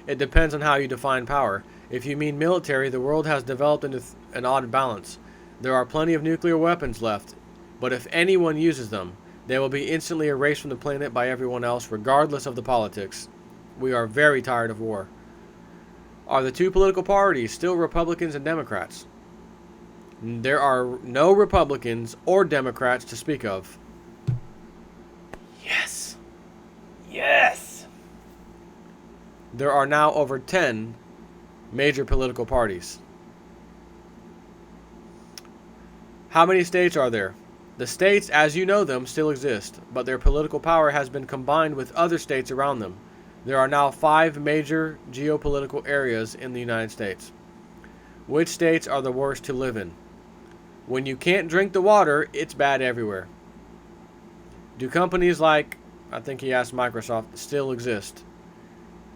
It depends on how you define power. If you mean military, the world has developed into an odd balance. There are plenty of nuclear weapons left, but if anyone uses them, they will be instantly erased from the planet by everyone else, regardless of the politics. We are very tired of war. Are the two political parties still Republicans and Democrats? There are no Republicans or Democrats to speak of. Yes. Yes. There are now over 10 major political parties. How many states are there? The states, as you know them, still exist, but their political power has been combined with other states around them. There are now 5 major geopolitical areas in the United States. Which states are the worst to live in? When you can't drink the water, it's bad everywhere. Do companies like, I think he asked Microsoft, still exist?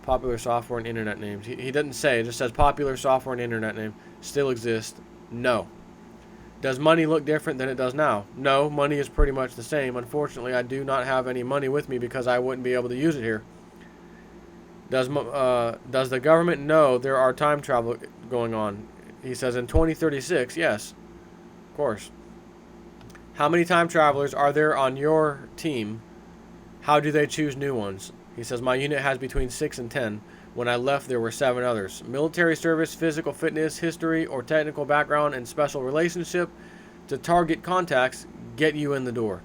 Popular software and internet names. He doesn't say, it just says popular software and internet name. Still exist? No. Does money look different than it does now? No, money is pretty much the same. Unfortunately, I do not have any money with me because I wouldn't be able to use it here. Does the government know there are time travel going on? He says in 2036, yes, of course. How many time travelers are there on your team? How do they choose new ones? He says my unit has between 6 and 10. When I left, there were 7 others. Military service, physical fitness, history, or technical background and special relationship to target contacts get you in the door.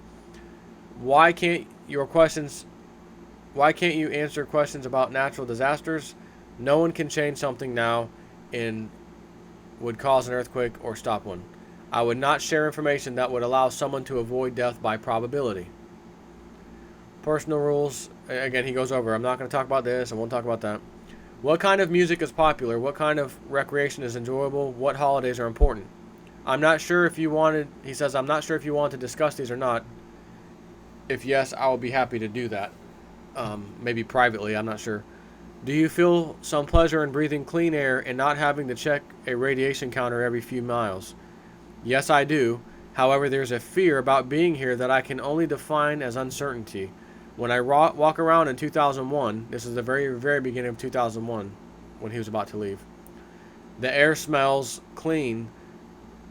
Why can't you answer questions about natural disasters? No one can change something now and would cause an earthquake or stop one. I would not share information that would allow someone to avoid death by probability. Personal rules. Again, he goes over. I'm not going to talk about this. I won't talk about that. What kind of music is popular? What kind of recreation is enjoyable? What holidays are important? I'm not sure if you wanted, he says, I'm not sure if you want to discuss these or not. If yes, I will be happy to do that. Maybe privately, I'm not sure. Do you feel some pleasure in breathing clean air and not having to check a radiation counter every few miles? Yes, I do. However, there's a fear about being here that I can only define as uncertainty. When I walk around in 2001, this is the very, very beginning of 2001, when he was about to leave, the air smells clean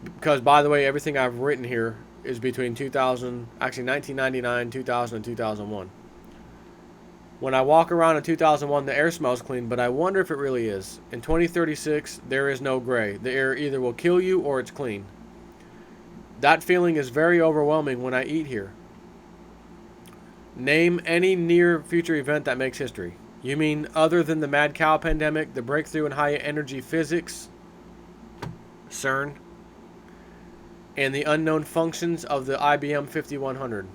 because, by the way, everything I've written here is between 1999, 2000, and 2001. When I walk around in 2001, the air smells clean, but I wonder if it really is. In 2036, there is no gray. The air either will kill you or it's clean. That feeling is very overwhelming when I eat here. Name any near future event that makes history. You mean other than the mad cow pandemic, the breakthrough in high energy physics, CERN, and the unknown functions of the IBM 5100?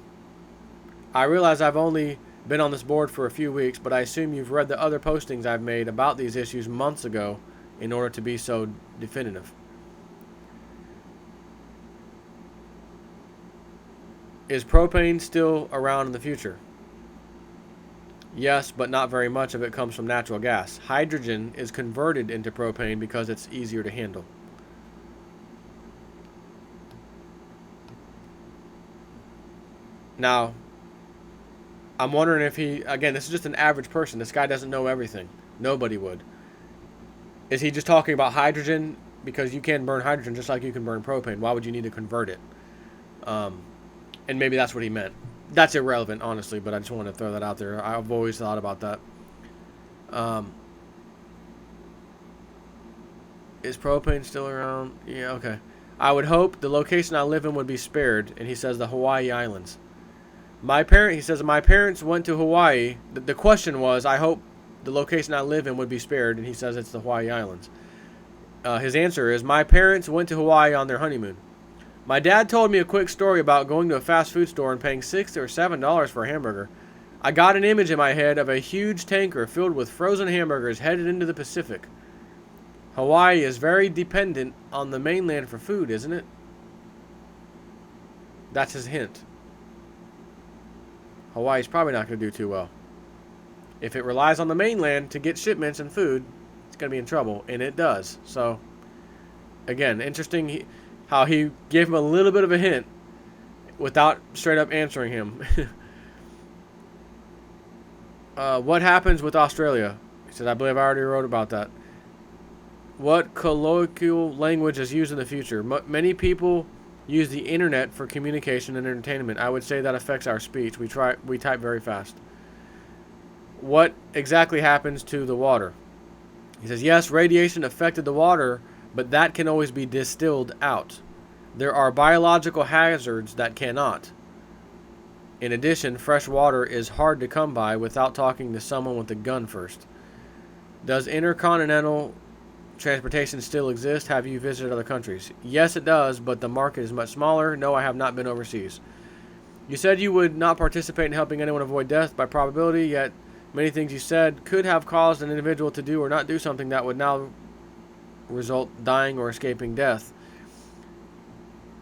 I realize I've only been on this board for a few weeks, but I assume you've read the other postings I've made about these issues months ago in order to be so definitive. Is propane still around in the future? Yes, but not very much of it comes from natural gas. Hydrogen is converted into propane because it's easier to handle. Now, I'm wondering if he, again, this is just an average person. This guy doesn't know everything. Nobody would. Is he just talking about hydrogen? Because you can burn hydrogen just like you can burn propane. Why would you need to convert it? And maybe that's what he meant. That's irrelevant, honestly, but I just want to throw that out there. I've always thought about that. Is propane still around? Yeah, okay. I would hope the location I live in would be spared, and he says the Hawaii Islands. He says, my parents went to Hawaii. The question was, I hope the location I live in would be spared, and he says it's the Hawaii Islands. His answer is, my parents went to Hawaii on their honeymoon. My dad told me a quick story about going to a fast food store and paying $6 or $7 for a hamburger. I got an image in my head of a huge tanker filled with frozen hamburgers headed into the Pacific. Hawaii is very dependent on the mainland for food, isn't it? That's his hint. Hawaii's probably not going to do too well. If it relies on the mainland to get shipments and food, it's going to be in trouble, and it does. So, again, interesting how he gave him a little bit of a hint without straight up answering him. What happens with Australia? He said, I believe I already wrote about that. What colloquial language is used in the future? Many people use the internet for communication and entertainment. I would say that affects our speech. We type very fast. What exactly happens to the water? He says, yes, radiation affected the water, but that can always be distilled out. There are biological hazards that cannot. In addition, fresh water is hard to come by without talking to someone with a gun first. Does intercontinental transportation still exist? Have you visited other countries? Yes, it does, but the market is much smaller. No, I have not been overseas. You said you would not participate in helping anyone avoid death by probability, yet many things you said could have caused an individual to do or not do something that would now result dying or escaping death.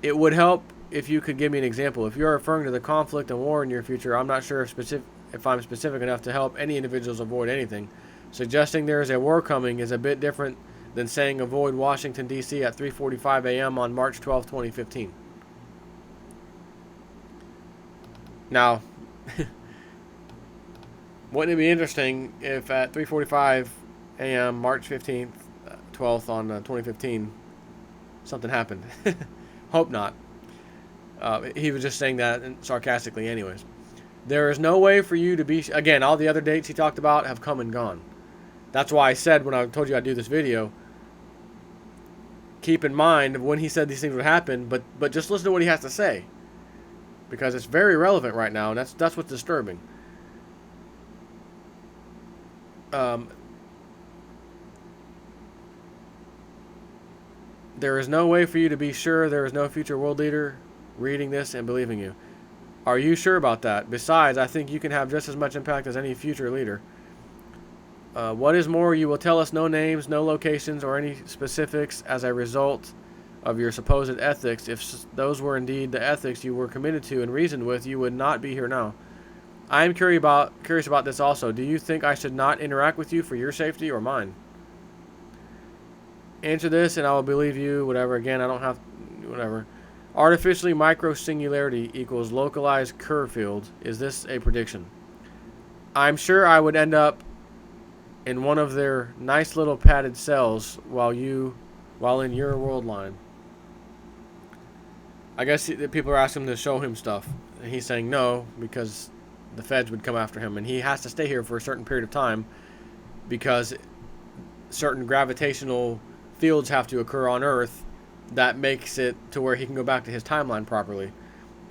It would help if you could give me an example. If you're referring to the conflict and war in your future, I'm not sure if I'm specific enough to help any individuals avoid anything. Suggesting there is a war coming is a bit different than saying avoid Washington, D.C. at 3:45 a.m. on March 12, 2015. Now, wouldn't it be interesting if at 3:45 a.m. March 15th, 12th on 2015, something happened? Hope not. He was just saying that sarcastically anyways. There is no way for you to be... Again, all the other dates he talked about have come and gone. That's why I said when I told you I'd do this video, keep in mind when he said these things would happen, but just listen to what he has to say. Because it's very relevant right now, and that's what's disturbing. There is no way for you to be sure there is no future world leader reading this and believing you. Are you sure about that? Besides, I think you can have just as much impact as any future leader. What is more, you will tell us no names, no locations, or any specifics as a result of your supposed ethics. If those were indeed the ethics you were committed to and reasoned with, you would not be here now. I am curious about this also. Do you think I should not interact with you for your safety or mine? Answer this and I will believe you, whatever. Again, I don't have... whatever. Artificially micro-singularity equals localized Kerr field. Is this a prediction? I'm sure I would end up in one of their nice little padded cells while in your world line. I guess people are asking him to show him stuff, and he's saying no because the feds would come after him, and he has to stay here for a certain period of time because certain gravitational fields have to occur on Earth that makes it to where he can go back to his timeline properly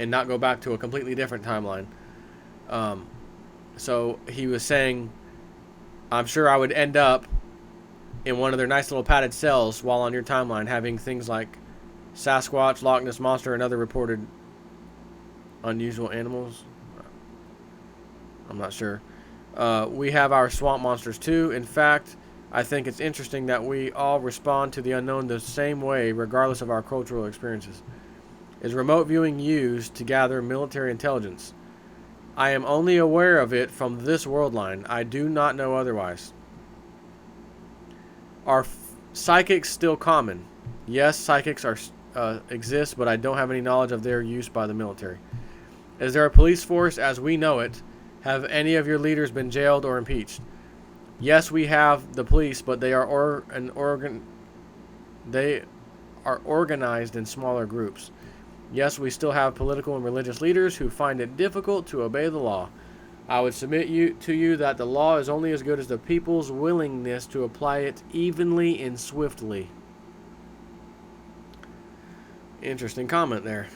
and not go back to a completely different timeline. So he was saying, I'm sure I would end up in one of their nice little padded cells while on your timeline having things like Sasquatch, Loch Ness Monster, and other reported unusual animals. I'm not sure. We have our swamp monsters too. In fact, I think it's interesting that we all respond to the unknown the same way regardless of our cultural experiences. Is remote viewing used to gather military intelligence? I am only aware of it from this world line. I do not know otherwise. Are psychics still common? Yes, psychics exist, but I don't have any knowledge of their use by the military. Is there a police force as we know it? Have any of your leaders been jailed or impeached? Yes, we have the police, but they are organized in smaller groups. Yes, we still have political and religious leaders who find it difficult to obey the law. I would submit to you that the law is only as good as the people's willingness to apply it evenly and swiftly. Interesting comment there,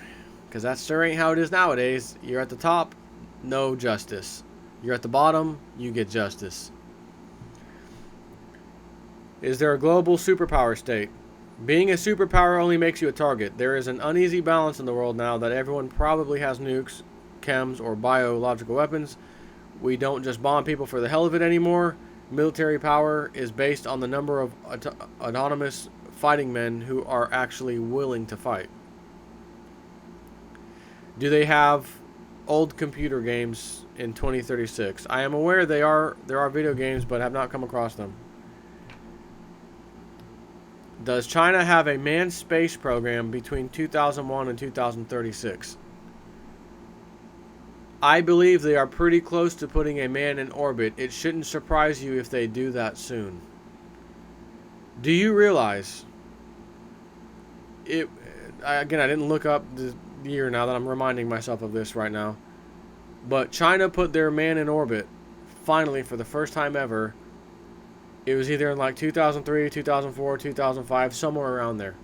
because that sure ain't how it is nowadays. You're at the top, no justice. You're at the bottom, you get justice. Is there a global superpower state? Being a superpower only makes you a target. There is an uneasy balance in the world now that everyone probably has nukes, chems, or biological weapons. We don't just bomb people for the hell of it anymore. Military power is based on the number of autonomous fighting men who are actually willing to fight. Do they have old computer games in 2036? I am aware there are video games, but have not come across them. Does China have a manned space program between 2001 and 2036? I believe they are pretty close to putting a man in orbit. It shouldn't surprise you if they do that soon. Do you realize it? Again, I didn't look up the year now that I'm reminding myself of this right now. But China put their man in orbit, finally, for the first time ever. It was either in like 2003, 2004, 2005, somewhere around there.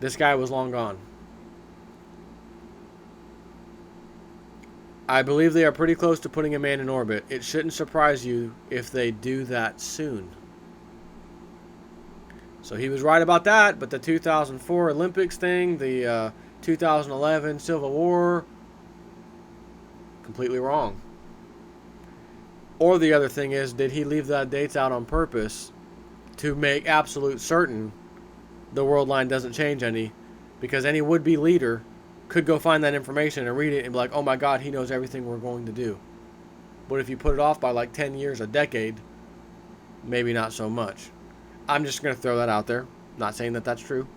This guy was long gone. I believe they are pretty close to putting a man in orbit. It shouldn't surprise you if they do that soon. So he was right about that, but the 2004 Olympics thing, the 2011 Civil War, completely wrong. Or the other thing is, did he leave that dates out on purpose to make absolute certain the world line doesn't change any? Because any would-be leader could go find that information and read it and be like, oh my God, he knows everything we're going to do. But if you put it off by like 10 years, a decade, maybe not so much. I'm just going to throw that out there. Not saying that that's true.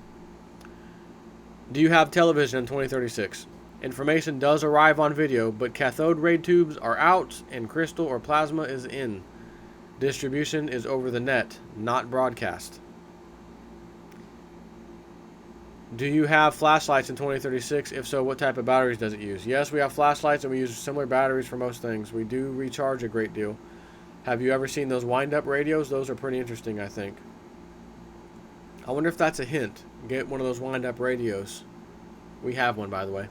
Do you have television in 2036? Information does arrive on video, but cathode ray tubes are out and crystal or plasma is in. Distribution is over the net, not broadcast. Do you have flashlights in 2036? If so, what type of batteries does it use? Yes, we have flashlights and we use similar batteries for most things. We do recharge a great deal. Have you ever seen those wind-up radios? Those are pretty interesting, I think. I wonder if that's a hint. Get one of those wind-up radios. We have one, by the way.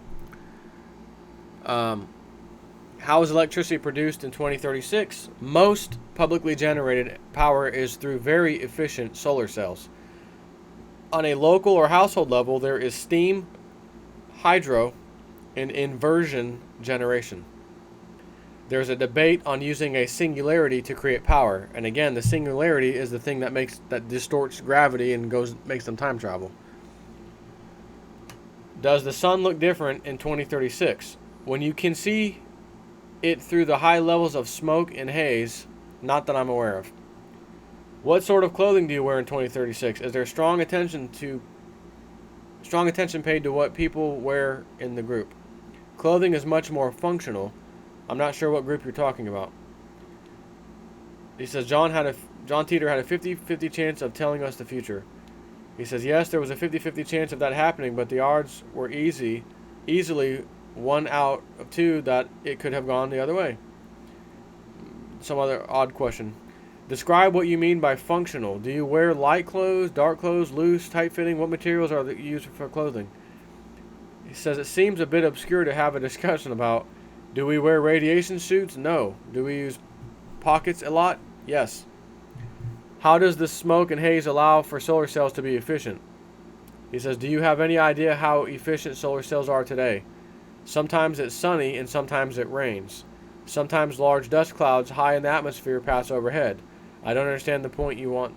How is electricity produced in 2036? Most publicly generated power is through very efficient solar cells. On a local or household level, there is steam, hydro, and inversion generation. There's a debate on using a singularity to create power, and again, the singularity is the thing that distorts gravity and makes them time travel. Does the sun look different in 2036? When you can see it through the high levels of smoke and haze, not that I'm aware of. What sort of clothing do you wear in 2036? Is there strong attention paid to what people wear in the group? Clothing is much more functional. I'm not sure what group you're talking about. He says John Titor had a 50-50 chance of telling us the future. He says, yes, there was a 50-50 chance of that happening, but the odds were easily 1 out of 2 that it could have gone the other way. Some other odd question. Describe what you mean by functional. Do you wear light clothes, dark clothes, loose, tight-fitting? What materials are used for clothing? He says it seems a bit obscure to have a discussion about. Do we wear radiation suits? No. Do we use pockets a lot? Yes. How does the smoke and haze allow for solar cells to be efficient? He says, do you have any idea how efficient solar cells are today? Sometimes it's sunny and sometimes it rains. Sometimes large dust clouds high in the atmosphere pass overhead. I don't understand the point you want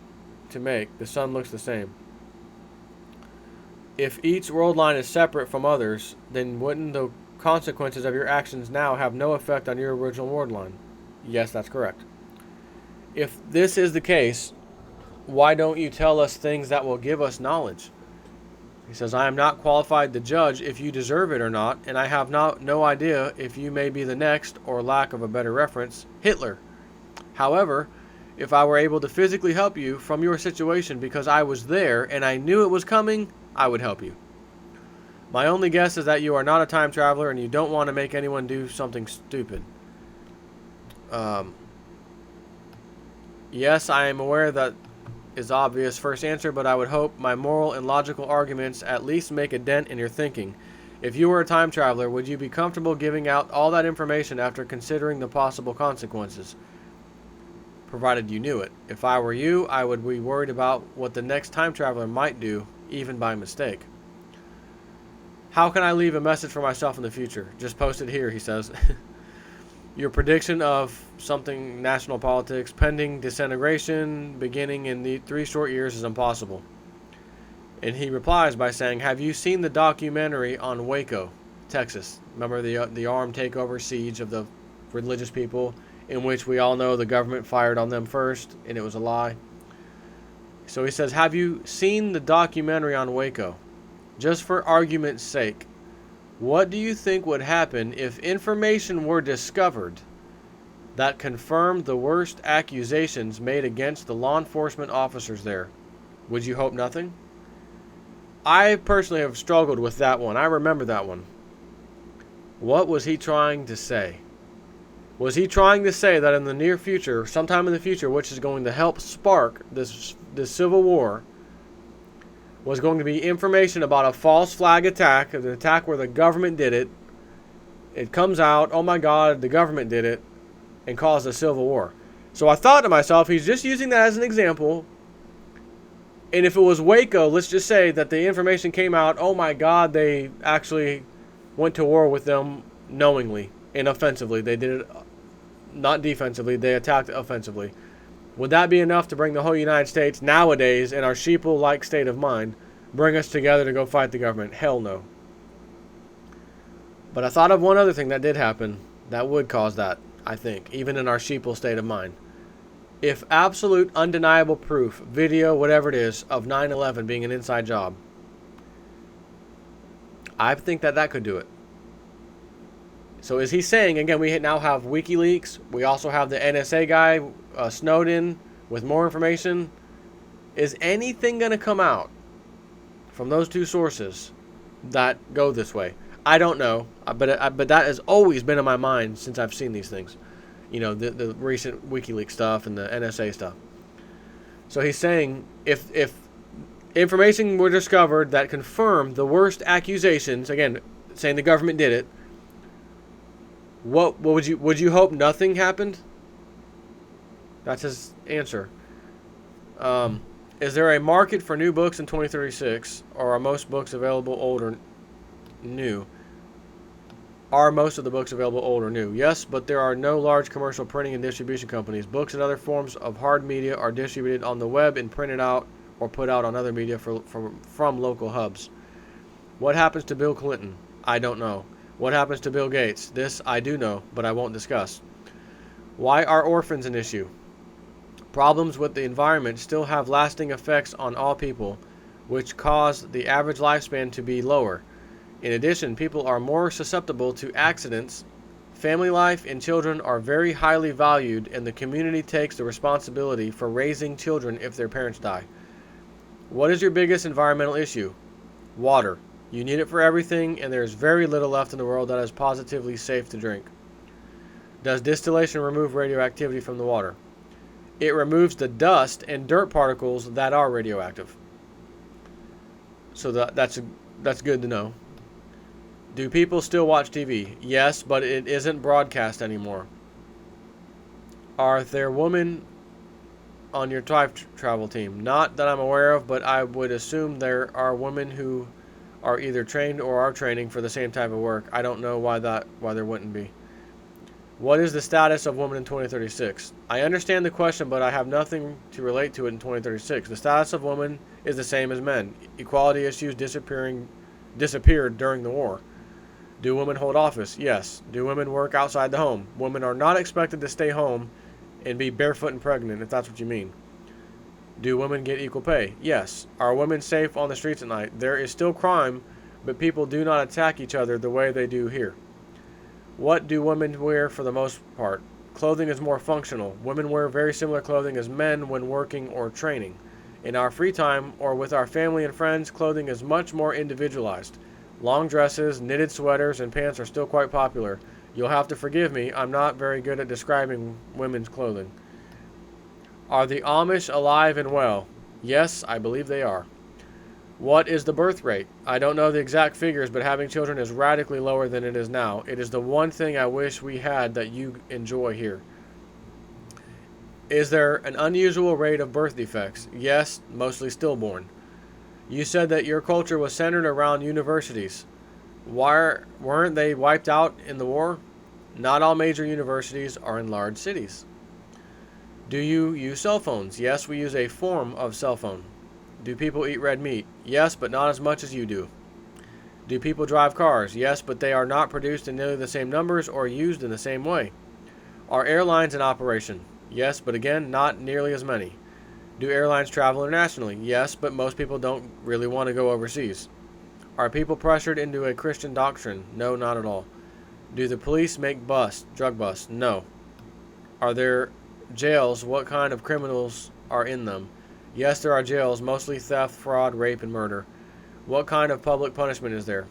to make. The sun looks the same. If each world line is separate from others, then wouldn't the consequences of your actions now have no effect on your original world line? Yes, that's correct. If this is the case, why don't you tell us things that will give us knowledge? He says, I am not qualified to judge if you deserve it or not, and I have no idea if you may be the next, or lack of a better reference, Hitler. However, if I were able to physically help you from your situation because I was there and I knew it was coming, I would help you. My only guess is that you are not a time traveler and you don't want to make anyone do something stupid. Yes, I am aware that is obvious first answer, but I would hope my moral and logical arguments at least make a dent in your thinking. If you were a time traveler, would you be comfortable giving out all that information after considering the possible consequences? Provided you knew it. If I were you, I would be worried about what the next time traveler might do, even by mistake. How can I leave a message for myself in the future? Just post it here, he says. Your prediction of something national politics, pending disintegration, beginning in the 3 short years is impossible. And he replies by saying, have you seen the documentary on Waco, Texas? Remember the armed takeover siege of the religious people, in which we all know the government fired on them first, and it was a lie. So he says, have you seen the documentary on Waco? Just for argument's sake, what do you think would happen if information were discovered that confirmed the worst accusations made against the law enforcement officers there? Would you hope nothing? I personally have struggled with that one. I remember that one. What was he trying to say? Was he trying to say that in the near future, sometime in the future, which is going to help spark this civil war, was going to be information about a false flag attack, an attack where the government did it. It comes out, oh my God, the government did it, and caused a civil war. So I thought to myself, he's just using that as an example. And if it was Waco, let's just say that the information came out, oh my God, they actually went to war with them knowingly and offensively. They did it not defensively, they attacked offensively. Would that be enough to bring the whole United States nowadays, in our sheeple-like state of mind, bring us together to go fight the government? Hell no. But I thought of one other thing that did happen that would cause that, I think, even in our sheeple state of mind. If absolute undeniable proof, video, whatever it is, of 9/11 being an inside job, I think that could do it. So is he saying, again, we now have WikiLeaks, we also have the NSA guy, Snowden, with more information. Is anything going to come out from those two sources that go this way? I don't know, but that has always been in my mind since I've seen these things. You know, the recent WikiLeaks stuff and the NSA stuff. So he's saying if information were discovered that confirmed the worst accusations, again, saying the government did it, what would you hope nothing happened? That's his answer. Is there a market for new books in 2036, or are most books available old or new? Are most of the books available old or new? Yes, but there are no large commercial printing and distribution companies. Books and other forms of hard media are distributed on the web and printed out or put out on other media from local hubs. What happens to Bill Clinton? I don't know. What happens to Bill Gates? This I do know, but I won't discuss. Why are orphans an issue? Problems with the environment still have lasting effects on all people, which cause the average lifespan to be lower. In addition, people are more susceptible to accidents Family life and children are very highly valued, and the community takes the responsibility for raising children if their parents die. What is your biggest environmental issue? Water. You need it for everything, and there is very little left in the world that is positively safe to drink. Does distillation remove radioactivity from the water? It removes the dust and dirt particles that are radioactive. So that's good to know. Do people still watch TV? Yes, but it isn't broadcast anymore. Are there women on your time travel team? Not that I'm aware of, but I would assume there are women who are either trained or are training for the same type of work. I don't know why there wouldn't be. What is the status of women in 2036? I understand the question, but I have nothing to relate to it in 2036. The status of women is the same as men. Equality issues disappeared during the war. Do women hold office? Yes. Do women work outside the home? Women are not expected to stay home and be barefoot and pregnant, if that's what you mean. Do women get equal pay? Yes. Are women safe on the streets at night? There is still crime, but people do not attack each other the way they do here. What do women wear for the most part? Clothing is more functional. Women wear very similar clothing as men when working or training. In our free time or with our family and friends, clothing is much more individualized. Long dresses, knitted sweaters, and pants are still quite popular. You'll have to forgive me, I'm not very good at describing women's clothing. Are the Amish alive and well? Yes, I believe they are. What is the birth rate? I don't know the exact figures, but having children is radically lower than it is now. It is the one thing I wish we had that you enjoy here. Is there an unusual rate of birth defects? Yes, mostly stillborn. You said that your culture was centered around universities. Why weren't they wiped out in the war? Not all major universities are in large cities. Do you use cell phones? Yes, we use a form of cell phone. Do people eat red meat? Yes, but not as much as you do. Do people drive cars? Yes, but they are not produced in nearly the same numbers or used in the same way. Are airlines in operation? Yes, but again, not nearly as many. Do airlines travel internationally? Yes, but most people don't really want to go overseas. Are people pressured into a Christian doctrine? No, not at all. Do the police make drug busts? No. Are there jails? What kind of criminals are in them? Yes, there are jails, mostly theft, fraud, rape, and murder. What kind of public punishment is there?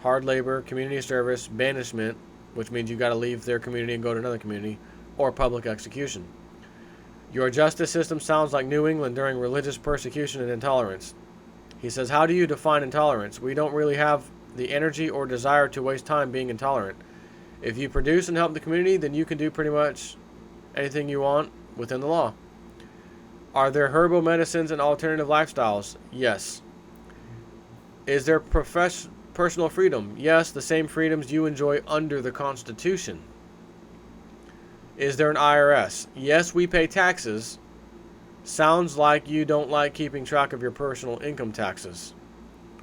Hard labor, community service, banishment, which means you got to leave their community and go to another community, or public execution. Your justice system sounds like New England during religious persecution and intolerance. He says, how do you define intolerance? We don't really have the energy or desire to waste time being intolerant. If you produce and help the community, then you can do pretty much anything you want within the law. Are there herbal medicines and alternative lifestyles? Yes. Is there personal freedom? Yes, the same freedoms you enjoy under the Constitution. Is there an IRS? Yes, we pay taxes. Sounds like you don't like keeping track of your personal income taxes.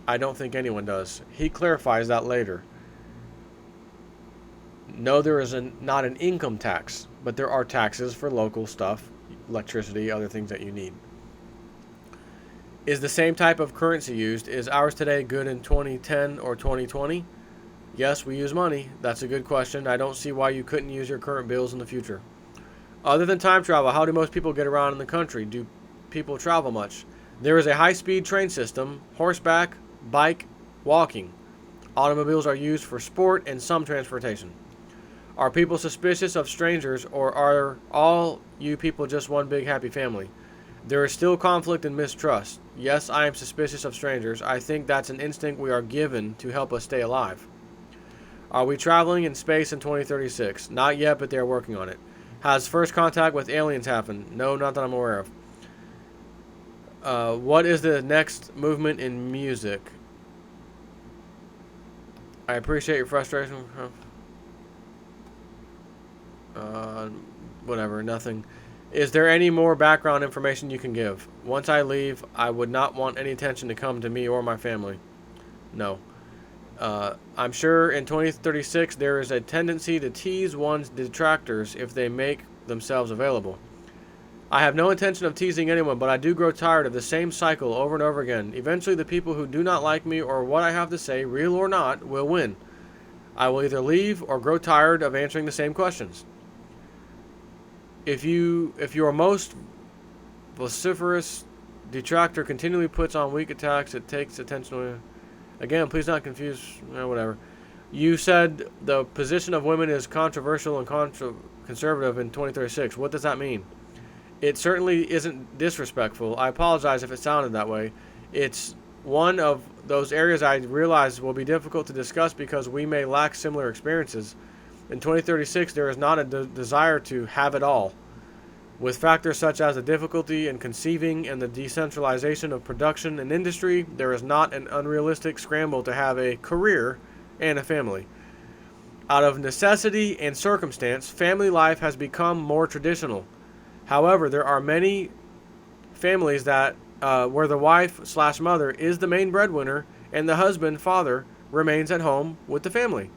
I don't think anyone does. He clarifies that later. No, there is not an income tax, but there are taxes for local stuff, electricity, other things that you need. Is the same type of currency used? Is ours today good in 2010 or 2020? Yes, we use money. That's a good question. I don't see why you couldn't use your current bills in the future. Other than time travel, how do most people get around in the country? Do people travel much? There is a high-speed train system, horseback, bike, walking. Automobiles are used for sport and some transportation. Are people suspicious of strangers, or are all you people just one big happy family? There is still conflict and mistrust. Yes, I am suspicious of strangers. I think that's an instinct we are given to help us stay alive. Are we traveling in space in 2036? Not yet, but they are working on it. Has first contact with aliens happened? No, not that I'm aware of. What is the next movement in music? I appreciate your frustration. Whatever, nothing. Is there any more background information you can give? Once I leave, I would not want any attention to come to me or my family. No. I'm sure in 2036 there is a tendency to tease one's detractors if they make themselves available. I have no intention of teasing anyone, but I do grow tired of the same cycle over and over again. Eventually the people who do not like me or what I have to say, real or not, will win. I will either leave or grow tired of answering the same questions. If your most vociferous detractor continually puts on weak attacks, it takes attention away. Again, please not confuse, whatever. You said the position of women is controversial and conservative in 2036. What does that mean? It certainly isn't disrespectful. I apologize if it sounded that way. It's one of those areas I realize will be difficult to discuss because we may lack similar experiences. In 2036, there is not a desire to have it all. With factors such as the difficulty in conceiving and the decentralization of production and industry, there is not an unrealistic scramble to have a career and a family. Out of necessity and circumstance, family life has become more traditional. However, there are many families that where the wife/mother is the main breadwinner and the husband/father remains at home with the family.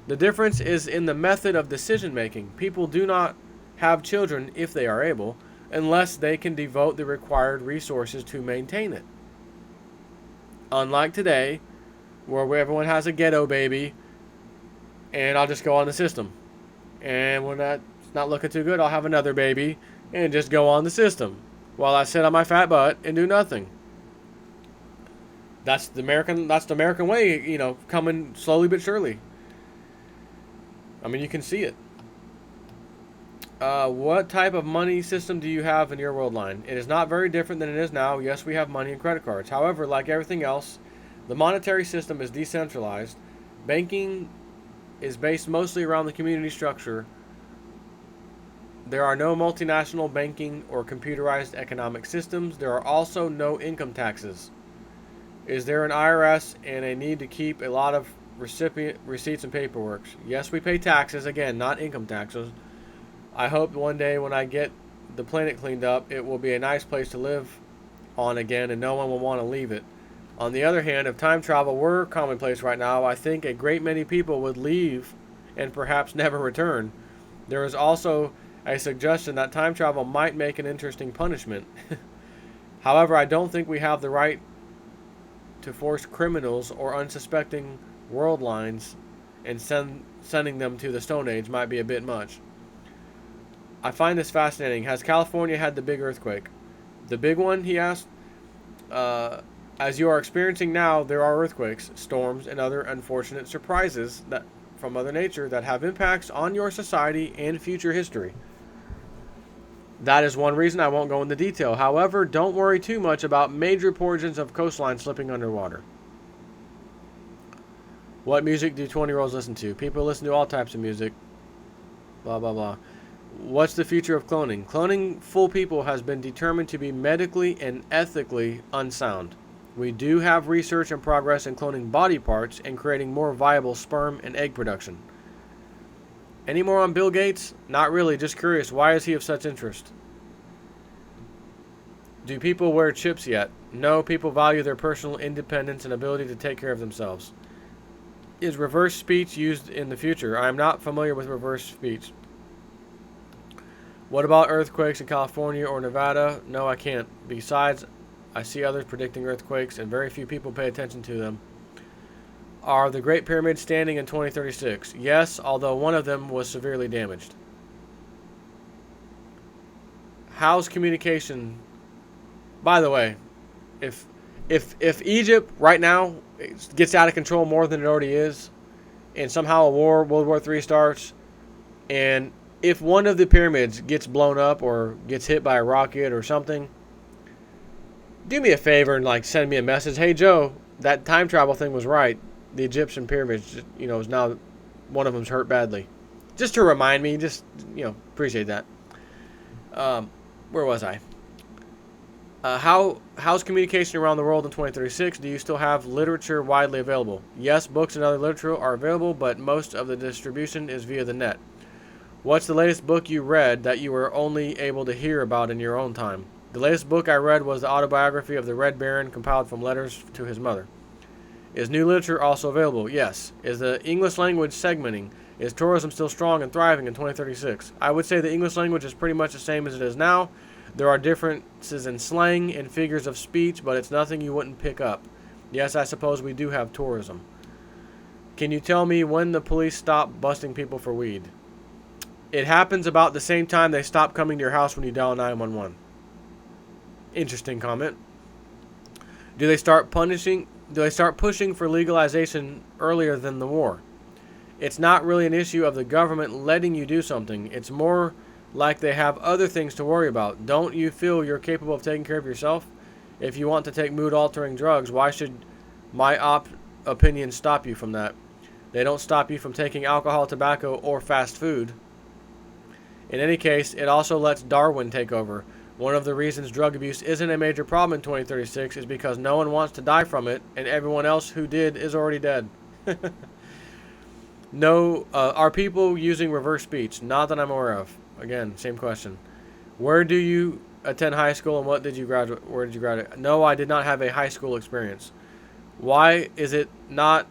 The difference is in the method of decision making. People do not have children if they are able, unless they can devote the required resources to maintain it. Unlike today, where everyone has a ghetto baby, and I'll just go on the system. And when that's not looking too good, I'll have another baby and just go on the system while I sit on my fat butt and do nothing. That's the American way, coming slowly but surely. I mean, you can see it. What type of money system do you have in your world line? It is not very different than it is now. Yes, we have money and credit cards. However, like everything else, the monetary system is decentralized. Banking is based mostly around the community structure. There are no multinational banking or computerized economic systems. There are also no income taxes. Is there an IRS and a need to keep a lot of recipient receipts and paperwork? Yes, we pay taxes. Again, not income taxes. I hope one day when I get the planet cleaned up, it will be a nice place to live on again and no one will want to leave it. On the other hand, if time travel were commonplace right now, I think a great many people would leave and perhaps never return. There is also a suggestion that time travel might make an interesting punishment. However, I don't think we have the right to force criminals or unsuspecting world lines and sending them to the Stone Age might be a bit much. I find this fascinating. Has California had the big earthquake? The big one, he asked. As you are experiencing now, there are earthquakes, storms, and other unfortunate surprises that from Mother Nature that have impacts on your society and future history. That is one reason I won't go into detail. However, don't worry too much about major portions of coastline slipping underwater. What music do 20-year-olds listen to? People listen to all types of music. Blah, blah, blah. What's the future of cloning? Cloning full people has been determined to be medically and ethically unsound. We do have research and progress in cloning body parts and creating more viable sperm and egg production. Any more on Bill Gates? Not really, just curious. Why is he of such interest? Do people wear chips yet? No, people value their personal independence and ability to take care of themselves. Is reverse speech used in the future? I am not familiar with reverse speech. What about earthquakes in California or Nevada? No, I can't. Besides, I see others predicting earthquakes and very few people pay attention to them. Are the Great Pyramids standing in 2036? Yes, although one of them was severely damaged. How's communication? By the way, if Egypt right now gets out of control more than it already is, and somehow a war, World War III starts, and if one of the pyramids gets blown up or gets hit by a rocket or something, do me a favor and send me a message. Hey Joe, that time travel thing was right. The Egyptian pyramids, is now one of them's hurt badly. Just to remind me, appreciate that. Where was I? How's communication around the world in 2036? Do you still have literature widely available? Yes, books and other literature are available, but most of the distribution is via the net. What's the latest book you read that you were only able to hear about in your own time? The latest book I read was the autobiography of the Red Baron, compiled from letters to his mother. Is new literature also available? Yes. Is the English language segmenting? Is tourism still strong and thriving in 2036? I would say the English language is pretty much the same as it is now. There are differences in slang and figures of speech, but it's nothing you wouldn't pick up. Yes, I suppose we do have tourism. Can you tell me when the police stop busting people for weed? It happens about the same time they stop coming to your house when you dial 911. Interesting comment. Do they start pushing for legalization earlier than the war? It's not really an issue of the government letting you do something. It's more like they have other things to worry about. Don't you feel you're capable of taking care of yourself? If you want to take mood-altering drugs, why should my opinion stop you from that? They don't stop you from taking alcohol, tobacco, or fast food. In any case, it also lets Darwin take over. One of the reasons drug abuse isn't a major problem in 2036 is because no one wants to die from it, and everyone else who did is already dead. No, are people using reverse speech? Not that I'm aware of. Again, same question. Where do you attend high school, and where did you graduate? No, I did not have a high school experience. Why is it not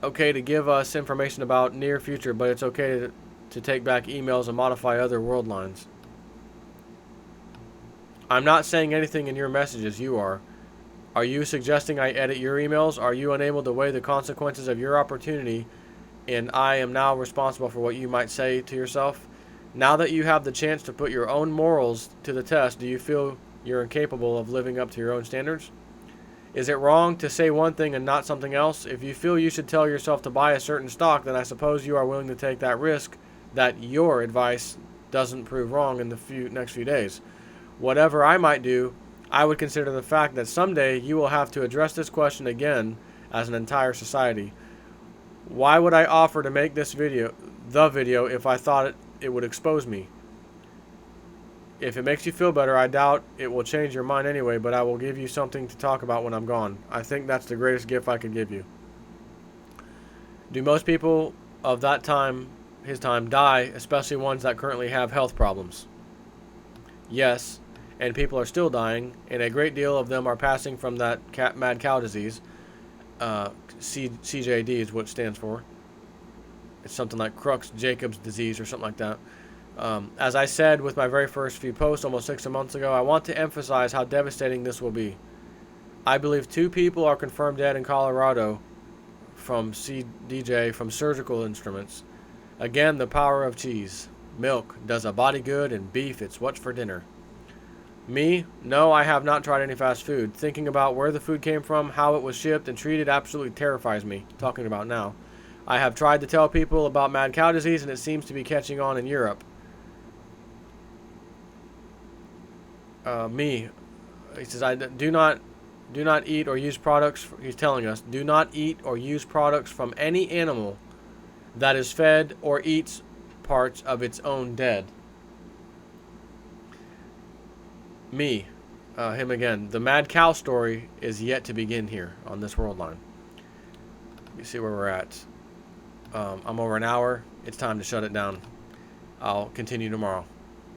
okay to give us information about near future, but it's okay to take back emails and modify other world lines? I'm not saying anything in your messages, you are. Are you suggesting I edit your emails? Are you unable to weigh the consequences of your opportunity, and I am now responsible for what you might say to yourself? Now that you have the chance to put your own morals to the test, do you feel you're incapable of living up to your own standards? Is it wrong to say one thing and not something else? If you feel you should tell yourself to buy a certain stock, then I suppose you are willing to take that risk that your advice doesn't prove wrong in the next few days. Whatever I might do, I would consider the fact that someday you will have to address this question again as an entire society. Why would I offer to make this video, if I thought it would expose me? If it makes you feel better, I doubt it will change your mind anyway, but I will give you something to talk about when I'm gone. I think that's the greatest gift I could give you. Do most people of that time, his time, die, especially ones that currently have health problems? Yes, and people are still dying, and a great deal of them are passing from that mad cow disease. CJD is what it stands for. It's something like Crux-Jacobs disease or something like that. As I said with my very first few posts almost 6 months ago, I want to emphasize how devastating this will be. I believe 2 people are confirmed dead in Colorado from CDJ from surgical instruments. Again, the power of cheese. Milk does a body good, and beef, it's what's for dinner. Me? No, I have not tried any fast food. Thinking about where the food came from, how it was shipped and treated absolutely terrifies me. Talking about now. I have tried to tell people about mad cow disease, and it seems to be catching on in Europe. Me. He says, I do not eat or use products. He's telling us, do not eat or use products from any animal that is fed or eats parts of its own dead. Me. Him again. The mad cow story is yet to begin here on this world line. Let me see where we're at. I'm over an hour. It's time to shut it down. I'll continue tomorrow.